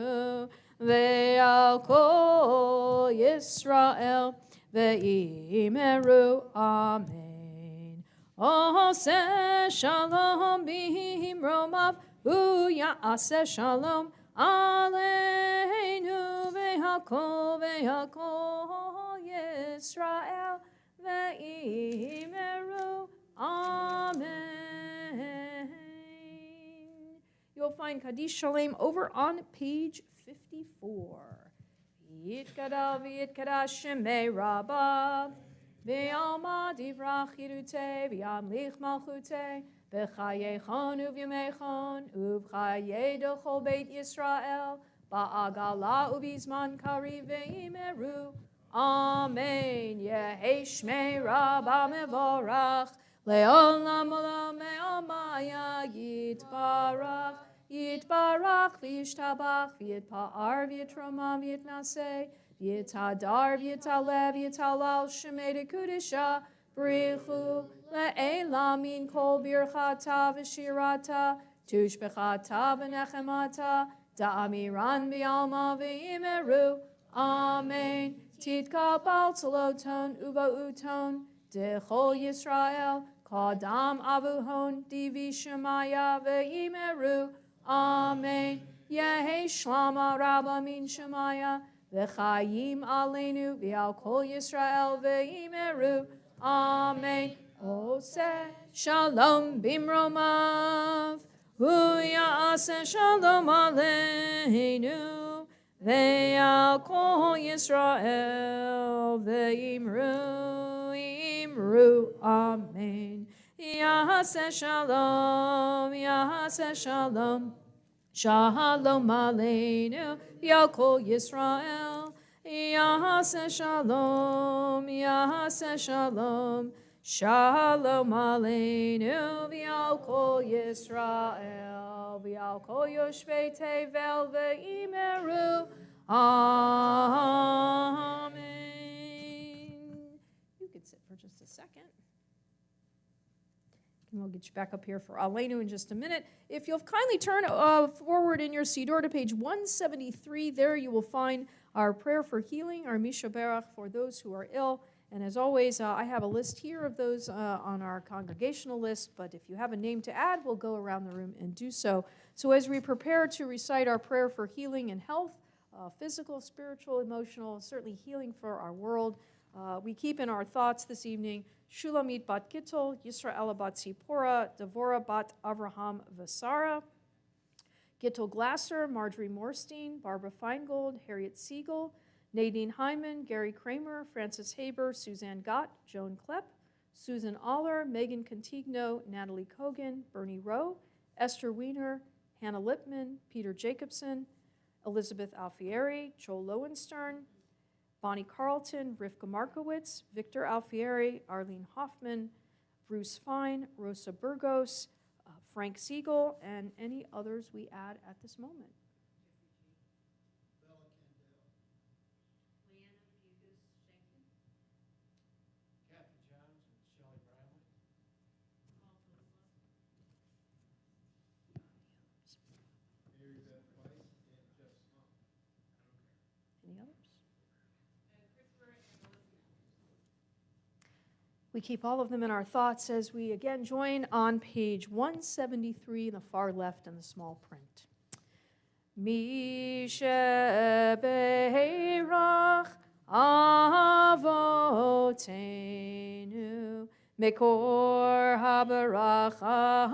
ve'al kol Yisrael ve'imeru amen. Oseh Shalom bimromav yaseh Shalom aleinu ve'al kol Yisrael ve'imeru amen. You'll find Kaddish Shalem over on page 54. Yitkadal v'yitkadash shemei rabba v'yalma divrach yirute v'yamlich malchute v'chayechon uvyemechon uvchaye d'chol beit Yisrael ba'agala ubizman kari ve'imeru amen. Yehi shmei rabba mevorach le'olam olam me'amaya yitbarach Yitbarach v'yishtabach v'yitpa'ar v'yitromam v'yitnaseh v'yitadar v'yitaleh v'yitalal shemei dekudisha b'richu le'elam min kol birchata v'shirata tushbechata v'nechemata da'amiran v'yalma v'imeru amen. Titkabal taloton uva'uton dechol Yisrael kadam avuhon divi shemaya v'imeru amen. Yehi shlama rabba min shemaya v'chayim aleinu v'al kol Yisrael v'imeru amen. Oseh Shalom bimromav yaseh Shalom aleinu ve'al kol Yisrael ve'imeru amen. Yaseh Shalom, Yaseh Shalom, Shalom aleinu v'al kol Yisrael. Yaseh Shalom, Yaseh Shalom, Shalom aleinu v'al kol Yisrael, v'al kol yoshvei tevel ve'imeru amen. You could sit for just a second. And we'll get you back up here for Aleinu in just a minute. If you'll kindly turn forward in your Siddur to page 173, there you will find our prayer for healing, our Misha Berach for those who are ill. And as always, I have a list here of those on our congregational list, but if you have a name to add, we'll go around the room and do so. So as we prepare to recite our prayer for healing and health, physical, spiritual, emotional, certainly healing for our world, we keep in our thoughts this evening Shulamit bat Gittel, Yisraela bat Zipporah, Devorah bat Avraham Vasara, Gittel Glasser, Marjorie Morstein, Barbara Feingold, Harriet Siegel, Nadine Hyman, Gary Kramer, Francis Haber, Suzanne Gott, Joan Klepp, Susan Aller, Megan Contigno, Natalie Kogan, Bernie Rowe, Esther Wiener, Hannah Lipman, Peter Jacobson, Elizabeth Alfieri, Joel Lowenstern, Bonnie Carlton, Rivka Markowitz, Victor Alfieri, Arlene Hoffman, Bruce Fine, Rosa Burgos, Frank Siegel, and any others we add at this moment. Any others? We keep all of them in our thoughts as we again join on page 173 in the far left in the small print. Mishe beirach avotenu mekor habaracha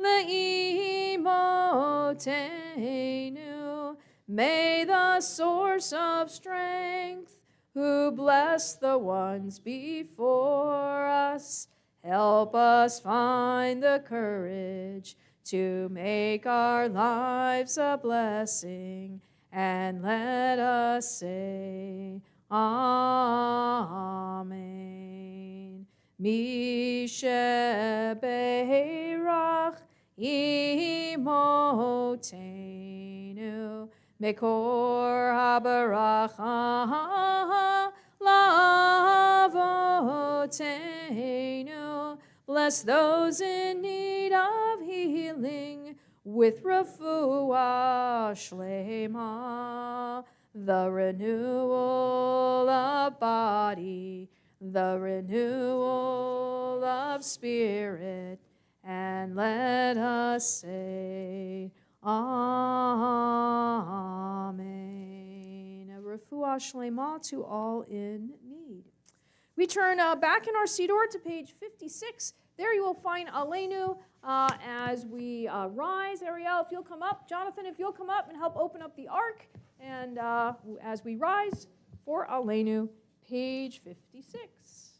le'imotenu avotenu. May the source of strength, who bless the ones before us, help us find the courage to make our lives a blessing, and let us say, Amen. Mishebeirach imotenu, Mekor habaracha lavotenu. Bless those in need of healing with refuah shlema, the renewal of body, the renewal of spirit, and let us say, Amen. A refuah shlema to all in need. We turn back in our Siddur to page 56. There you will find Aleinu as we rise. Ariel, if you'll come up. Jonathan, if you'll come up and help open up the ark. And as we rise for Aleinu, page 56.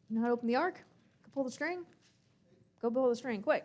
You know how to open the ark? Go pull the string. Go pull the string, quick.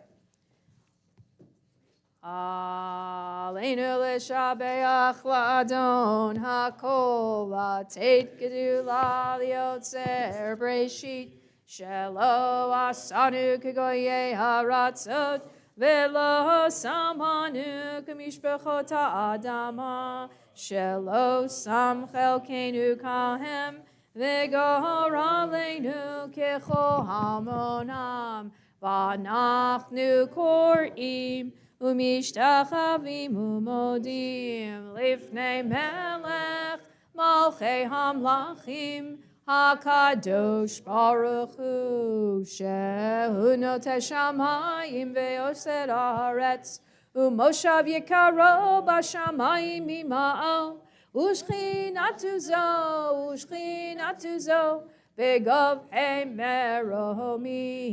Aleinu l'shabeach la'adon hakol la'teit gedula liotzer breshit shelo asanu kegoye haratzot velo samanu kamishbechot ha'adama shelo sam chelkenu kahem v'gor aleinu kechol hamonam v'anachnu kor'im Umishtachavim umodim lifnei melech malchei hamlachim hakadosh baruch hu shehu noteh shamayim ve'oser haaretz umoshav yikaro bashamayim mima'al ushchinatu zo begov meromim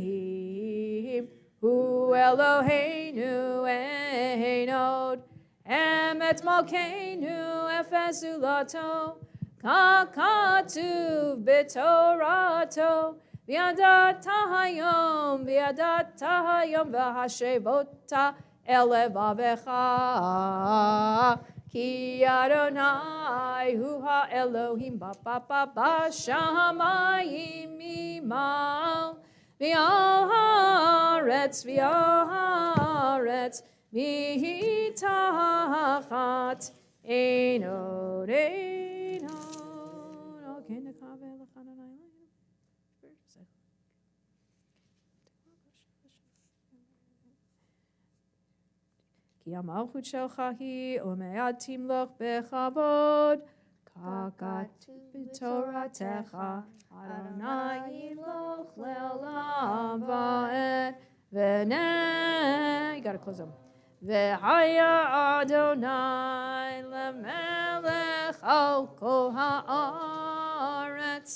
Hu Eloheinu Einod Emet Malkeinu Efes Ulato Kakatuv B'Torato V'adat Tahayom V'hashevota Elevavecha Ki Adonai Hu HaElohim B'Shamayim Mimal V'al haaretz v'tachat einod. Ki hamalchut shelcha hi u'me'ad timloch bechavod kakat b'toratecha Adonai yiloch le'olam va'ed v'neh. You gotta close them. V'haya Adonai le'melech al kol ha'aretz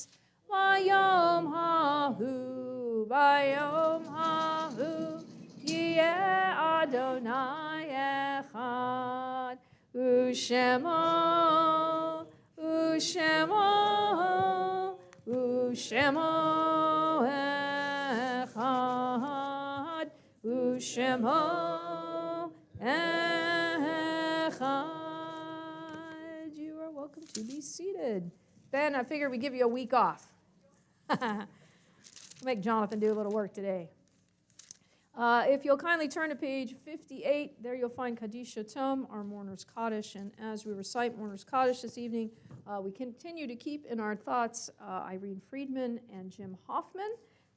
v'yom hahu yeh Adonai echad u'shemo U'shemo echad, u'shemo echad. You are welcome to be seated. Ben, I figured we'd give you a week off. Make Jonathan do a little work today. If you'll kindly turn to page 58, there you'll find Kaddish Tom, our Mourner's Kaddish. And as we recite Mourner's Kaddish this evening, we continue to keep in our thoughts Irene Friedman and Jim Hoffman.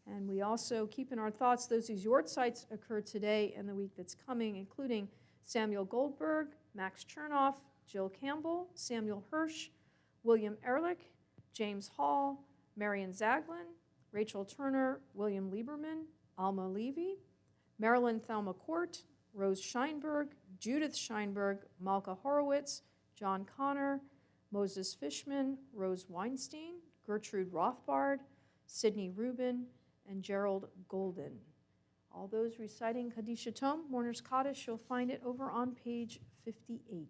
And we also keep in our thoughts those whose yortzites occur today and the week that's coming, including Samuel Goldberg, Max Chernoff, Jill Campbell, Samuel Hirsch, William Ehrlich, James Hall, Marion Zaglin, Rachel Turner, William Lieberman, Alma Levy, Marilyn Thelma Court, Rose Scheinberg, Judith Scheinberg, Malka Horowitz, John Connor, Moses Fishman, Rose Weinstein, Gertrude Rothbard, Sidney Rubin, and Gerald Golden. All those reciting Kaddish Tom, Mourner's Kaddish, you'll find it over on page 58.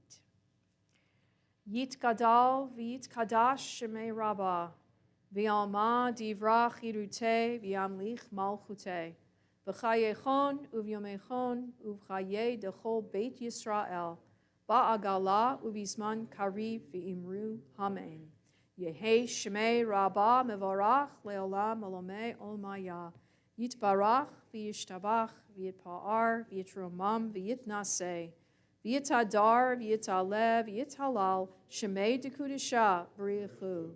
Yit Gadal v'yit Kadash Shemei Rabbah v'yalma divra chirute v'yamlich malchute v'chayechon uvyomechon uvchaye dechol Beit Yisrael ba'agala uvizman kariv v'imru hamen Yehi Shemei Rabbah mevarach leolam olomei olmaya Yitbarach v'yishtabach v'yitpa'ar v'yitromam v'yitnaseh v'yitadar v'yitaleh v'yithalal shemei dekudisha b'richu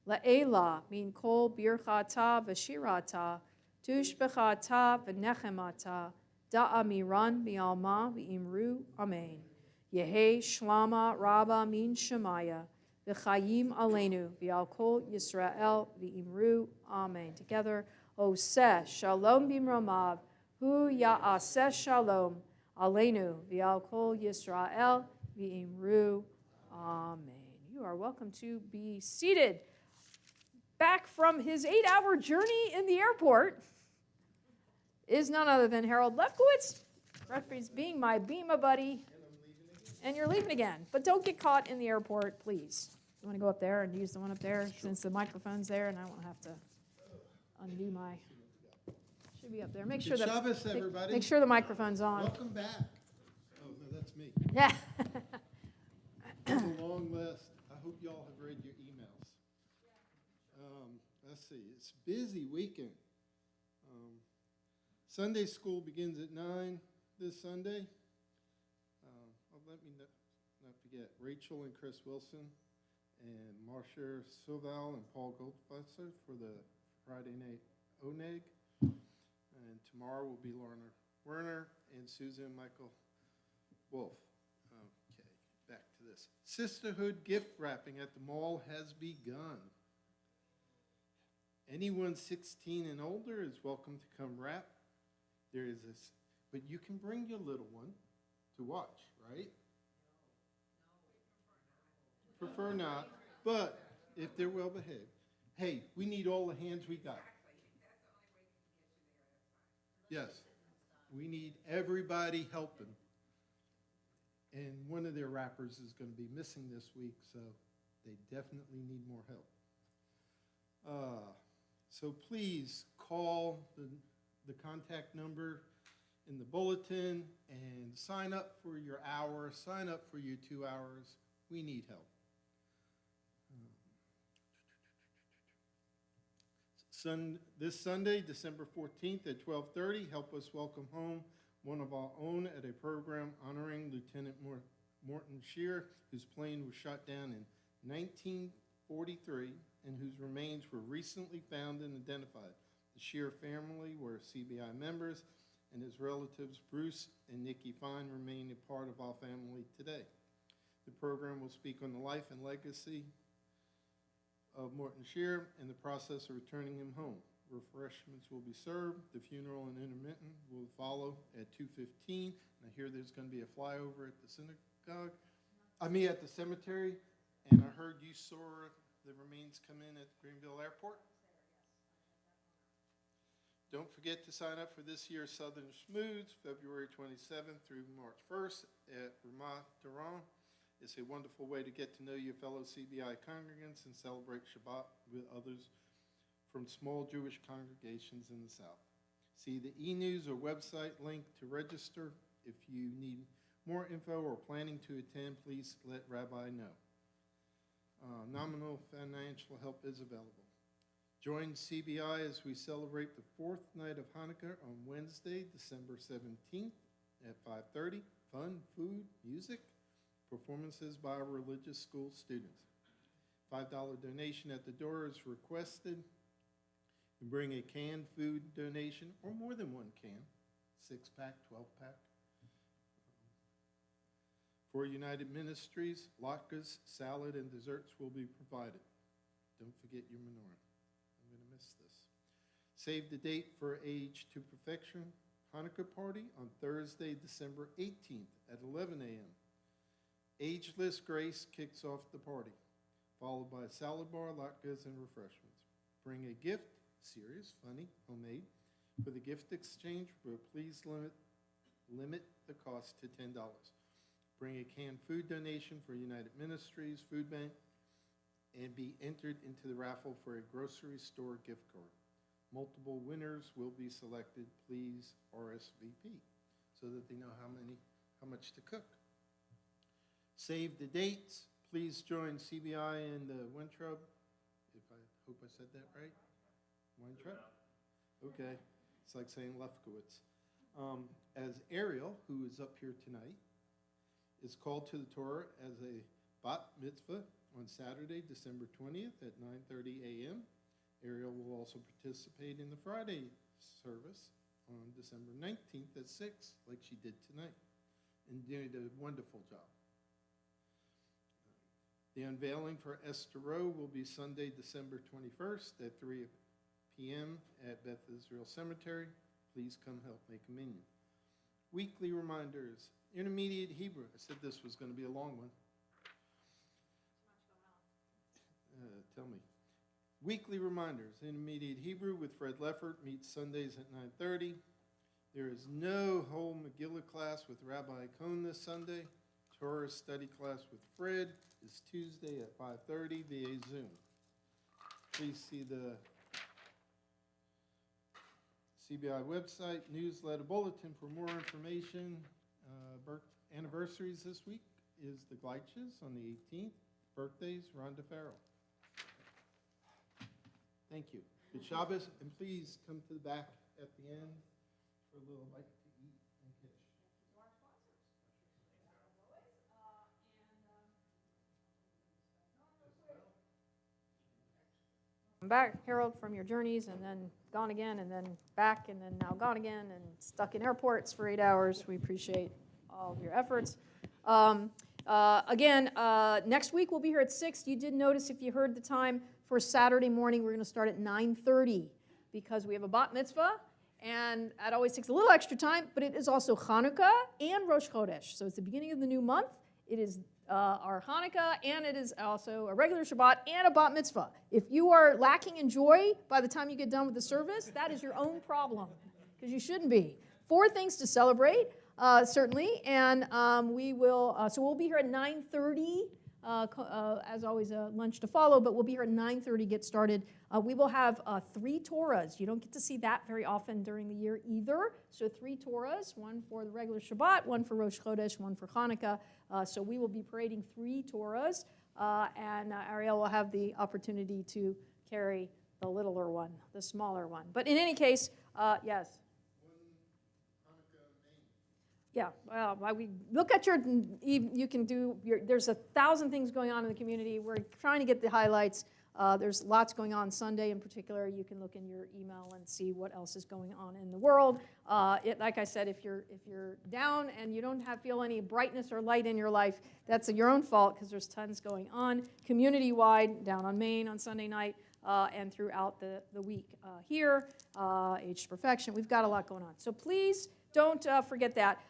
la'ela min kol birchata v'shirata tushbechata v'nechemata da'amiran v'alma v'imru amen Yehi shlama rabba min shemaya v'chayim aleinu v'al kol Yisrael v'imru amen. Together, Oseh shalom bimromav, hu ya'aseh shalom, aleinu v'al kol Yisrael v'imru, amen. You are welcome to be seated. Back from his 8-hour journey in the airport is none other than Harold Lefkowitz, being my Bema buddy. And you're leaving again, but don't get caught in the airport, please. You want to go up there and use the one up there since the microphone's there and I won't have to undo my, should be up there. Make sure Good that, Shabbos, everybody. make sure the microphone's on. Welcome back. Oh, no, that's me. Yeah. It's a long list. I hope you all have read your emails. Let's see. It's a busy weekend. Sunday school begins at 9 this Sunday. Let me not forget Rachel and Chris Wilson and Marcia Silval and Paul Goldfusser for the Friday night Oneg. And tomorrow will be Lorna Werner and Susan and Michael Wolf. Okay, back to this. Sisterhood gift wrapping at the mall has begun. Anyone 16 and older is welcome to come wrap. There is this, but you can bring your little one to watch, right? Prefer not, but if they're well behaved. Hey, we need all the hands we got. Yes, we need everybody helping. And one of their rappers is going to be missing this week, so they definitely need more help. So please call the contact number in the bulletin and sign up for your hour, sign up for your 2 hours. We need help. This Sunday, December 14th at 12:30, help us welcome home one of our own at a program honoring Lieutenant Morton Shear, whose plane was shot down in 1943 and whose remains were recently found and identified. The Shear family were CBI members, and his relatives Bruce and Nikki Fine remain a part of our family today. The program will speak on the life and legacy of Morton Shear and the process of returning him home. Refreshments will be served. The funeral and intermittent will follow at 2:15. I hear there's going to be a flyover at the synagogue. At the cemetery. And I heard you saw the remains come in at Greenville Airport. Don't forget to sign up for this year's Southern Schmooze, February 27th through March 1st at Ramat Tehran. It's a wonderful way to get to know your fellow CBI congregants and celebrate Shabbat with others from small Jewish congregations in the South. See the e-news or website link to register. If you need more info or planning to attend, please let Rabbi know. Nominal financial help is available. Join CBI as we celebrate the fourth night of Hanukkah on Wednesday, December 17th at 5:30. Fun, food, music, performances by religious school students. $5 donation at the door is requested. You bring a canned food donation or more than one can, 6-pack, 12-pack. For United Ministries, latkes, salad, and desserts will be provided. Don't forget your menorah. I'm going to miss this. Save the date for Age to Perfection Hanukkah party on Thursday, December 18th at 11 a.m. Ageless Grace kicks off the party, followed by a salad bar, latkes, and refreshments. Bring a gift, serious, funny, homemade, For the gift exchange, please limit the cost to $10. Bring a canned food donation for United Ministries Food Bank and be entered into the raffle for a grocery store gift card. Multiple winners will be selected. Please RSVP so that they know how much to cook. Save the dates. Please join CBI and Winthrop. I hope I said that right. Winthrop? Okay. It's like saying Lefkowitz. As Ariel, who is up here tonight, is called to the Torah as a bat mitzvah on Saturday, December 20th at 9:30 a.m. Ariel will also participate in the Friday service on December 19th at 6, like she did tonight, and did a wonderful job. The unveiling for Esther Rowe will be Sunday, December 21st at 3 p.m. at Beth Israel Cemetery. Please come help make a minion. Weekly reminders. Intermediate Hebrew. I said this was going to be a long one. Tell me. Weekly reminders. Intermediate Hebrew with Fred Leffert meets Sundays at 9:30. There is no whole Megillah class with Rabbi Cohn this Sunday. Torah study class with Fred is Tuesday at 5:30 via Zoom. Please see the CBI website, newsletter bulletin for more information. Anniversaries this week is the Gleiches on the 18th. Birthdays, Rhonda Farrell. Thank you. Good Shabbos, and please come to the back at the end for a little bite to eat and kish. Come back, Harold, from your journeys, and then gone again, and then back, and then now gone again, and stuck in airports for 8 hours. We appreciate all of your efforts. Again, next week we'll be here at 6. You did notice, if you heard the time, for Saturday morning we're going to start at 9:30 because we have a bat mitzvah, and that always takes a little extra time, but it is also Hanukkah and Rosh Chodesh. So it's the beginning of the new month. It is our Hanukkah, and it is also a regular Shabbat and a bat mitzvah. If you are lacking in joy by the time you get done with the service, that is your own problem, because you shouldn't be. 4 things to celebrate, certainly, and we will. So we'll be here at 9:30. As always, lunch to follow, but we'll be here at 9:30, get started. We will have 3 Torahs. You don't get to see that very often during the year either. So 3 Torahs, one for the regular Shabbat, one for Rosh Chodesh, one for Hanukkah. So we will be parading 3 Torahs, and Ariel will have the opportunity to carry the littler one, the smaller one. But in any case, yes. Yeah, well, we look at you can do, there's 1,000 things going on in the community. We're trying to get the highlights. There's lots going on Sunday in particular. You can look in your email and see what else is going on in the world. Like I said, if you're down and you don't feel any brightness or light in your life, that's your own fault, because there's tons going on community-wide, down on Main on Sunday night, and throughout the week here, Age to Perfection. We've got a lot going on. So please, don't forget that.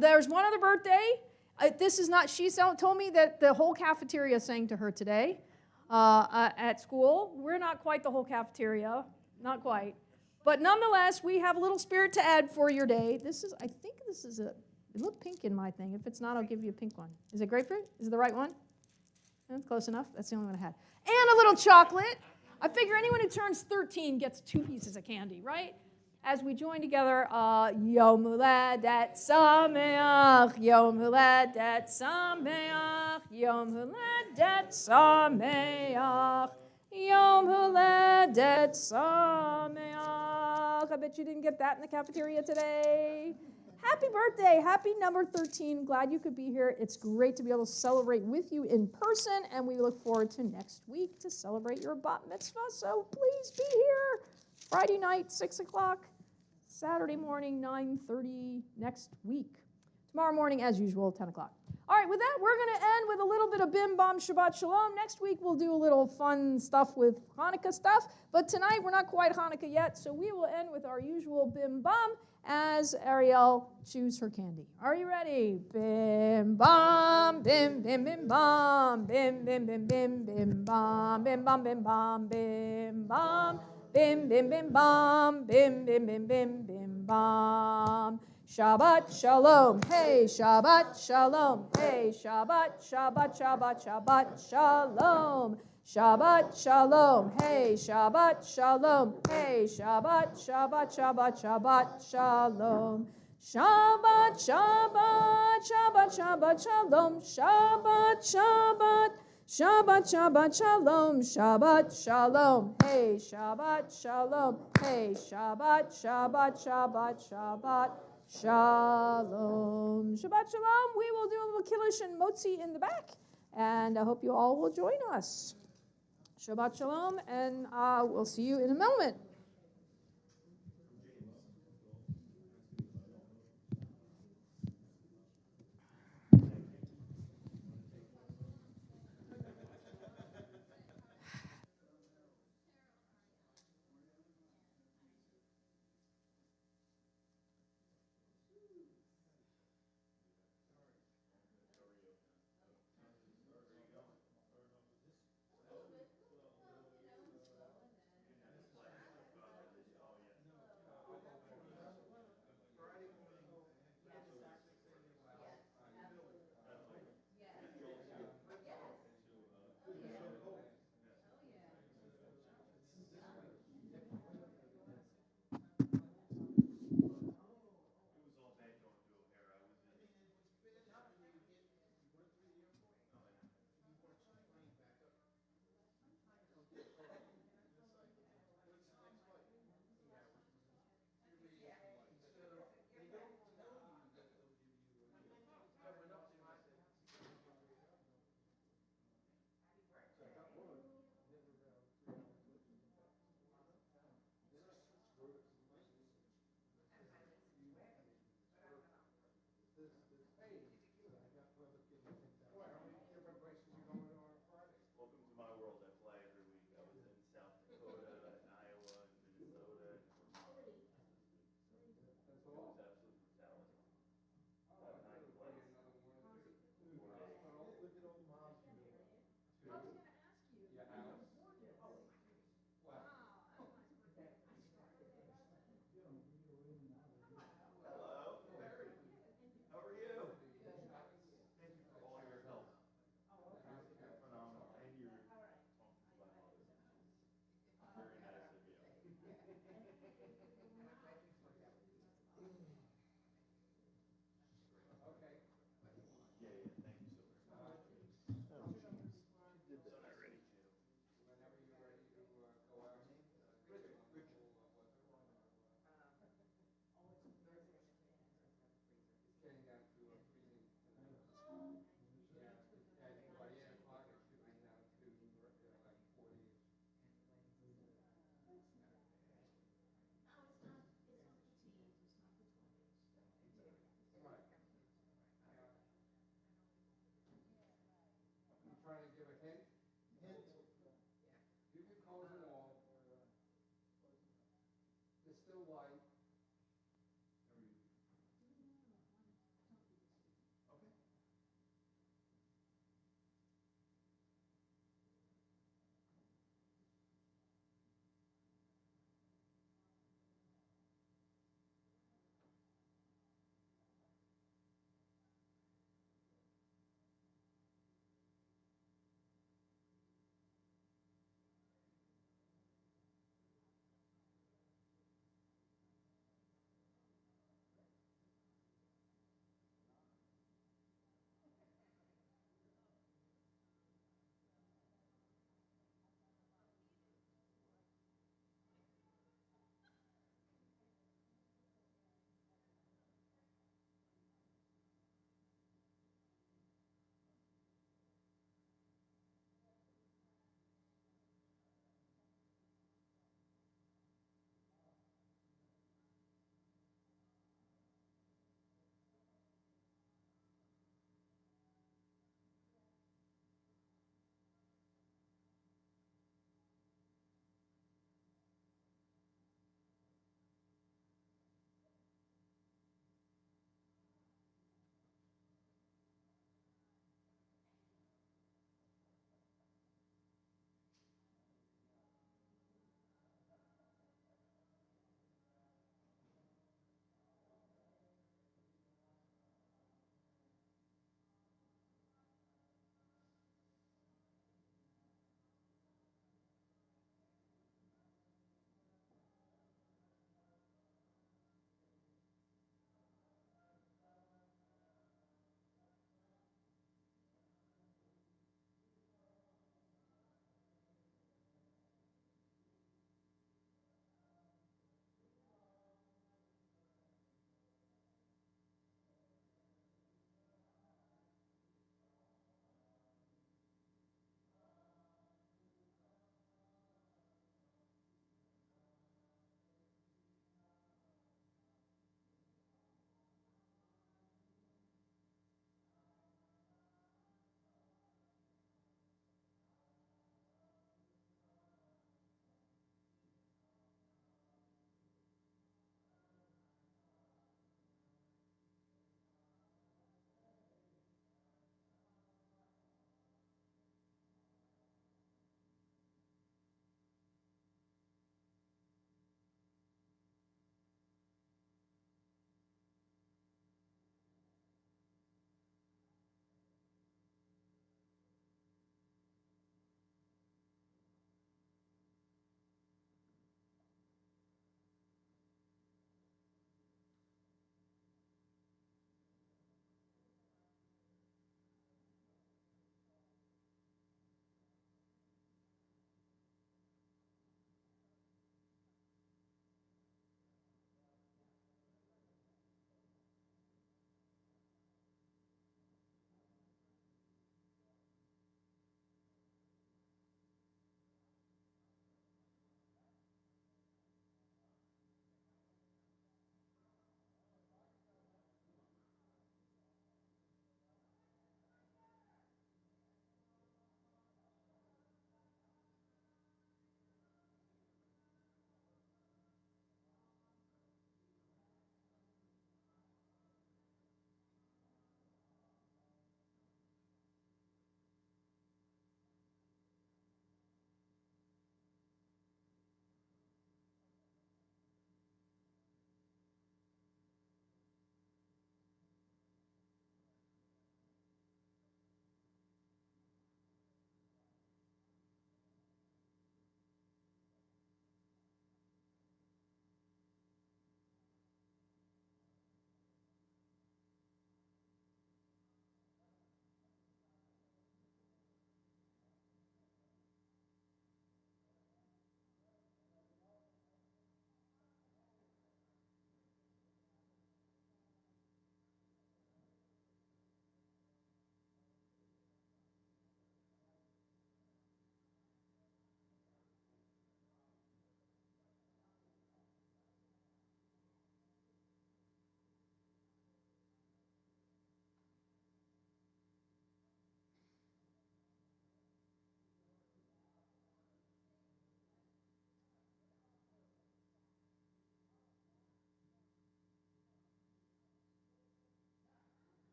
There's one other birthday. This is not, she told me that the whole cafeteria sang to her today at school. We're not quite the whole cafeteria, not quite. But nonetheless, we have a little spirit to add for your day. I think this is it looked pink in my thing. If it's not, I'll give you a pink one. Is it grapefruit? Is it the right one? That's close enough. That's the only one I had. And a little chocolate. I figure anyone who turns 13 gets 2 pieces of candy, right? As we join together, Yom Huladet Sameach, Yom Huladet Sameach, Yom Huladet Sameach, Yom Huladet Sameach. I bet you didn't get that in the cafeteria today. Happy birthday, happy number 13. Glad you could be here. It's great to be able to celebrate with you in person, and we look forward to next week to celebrate your bat mitzvah. So please be here. Friday night, 6 o'clock. Saturday morning, 9:30 next week. Tomorrow morning, as usual, 10 o'clock. All right, with that, we're going to end with a little bit of Bim Bam Shabbat Shalom. Next week, we'll do a little fun stuff with Hanukkah stuff. But tonight, we're not quite Hanukkah yet, so we will end with our usual Bim Bam as Ariel chews her candy. Are you ready? Bim Bam, Bim Bim Bim Bam, Bim Bim Bim Bim Bim Bam, Bim Bam Bim Bam, Bim Bam. Bim, bim, bim, bam. Bim, bim, bim, bim, bim, bam. Shabbat shalom. Hey, Shabbat shalom. Hey, Shabbat, Shabbat, Shabbat, Shabbat shalom. Shabbat shalom. Hey, Shabbat shalom. Hey, Shabbat, Shabbat, Shabbat, Shabbat shalom. Shabbat, Shabbat, Shabbat, Shabbat shalom. Shabbat, Shabbat. Shabbat, Shabbat, shalom, Shabbat, shalom, hey, Shabbat, shalom, hey, Shabbat, Shabbat, Shabbat, Shabbat, shalom. Shabbat, shalom. We will do a little kiddush and motzi in the back, and I hope you all will join us. Shabbat, shalom, and we'll see you in a moment. Welcome to my world. I fly every week. I was in South Dakota and Iowa and Minnesota and Vermont. It was absolute brutality. About 9 flights. 4 days. Hello, Mary. How are you? Thank you for all your help. You're phenomenal. And you're talking to my mother, which is very nice of you. Yeah, yeah. Thank you so very much. Oh, jeez. You did that already. Richard. Hint. Still white.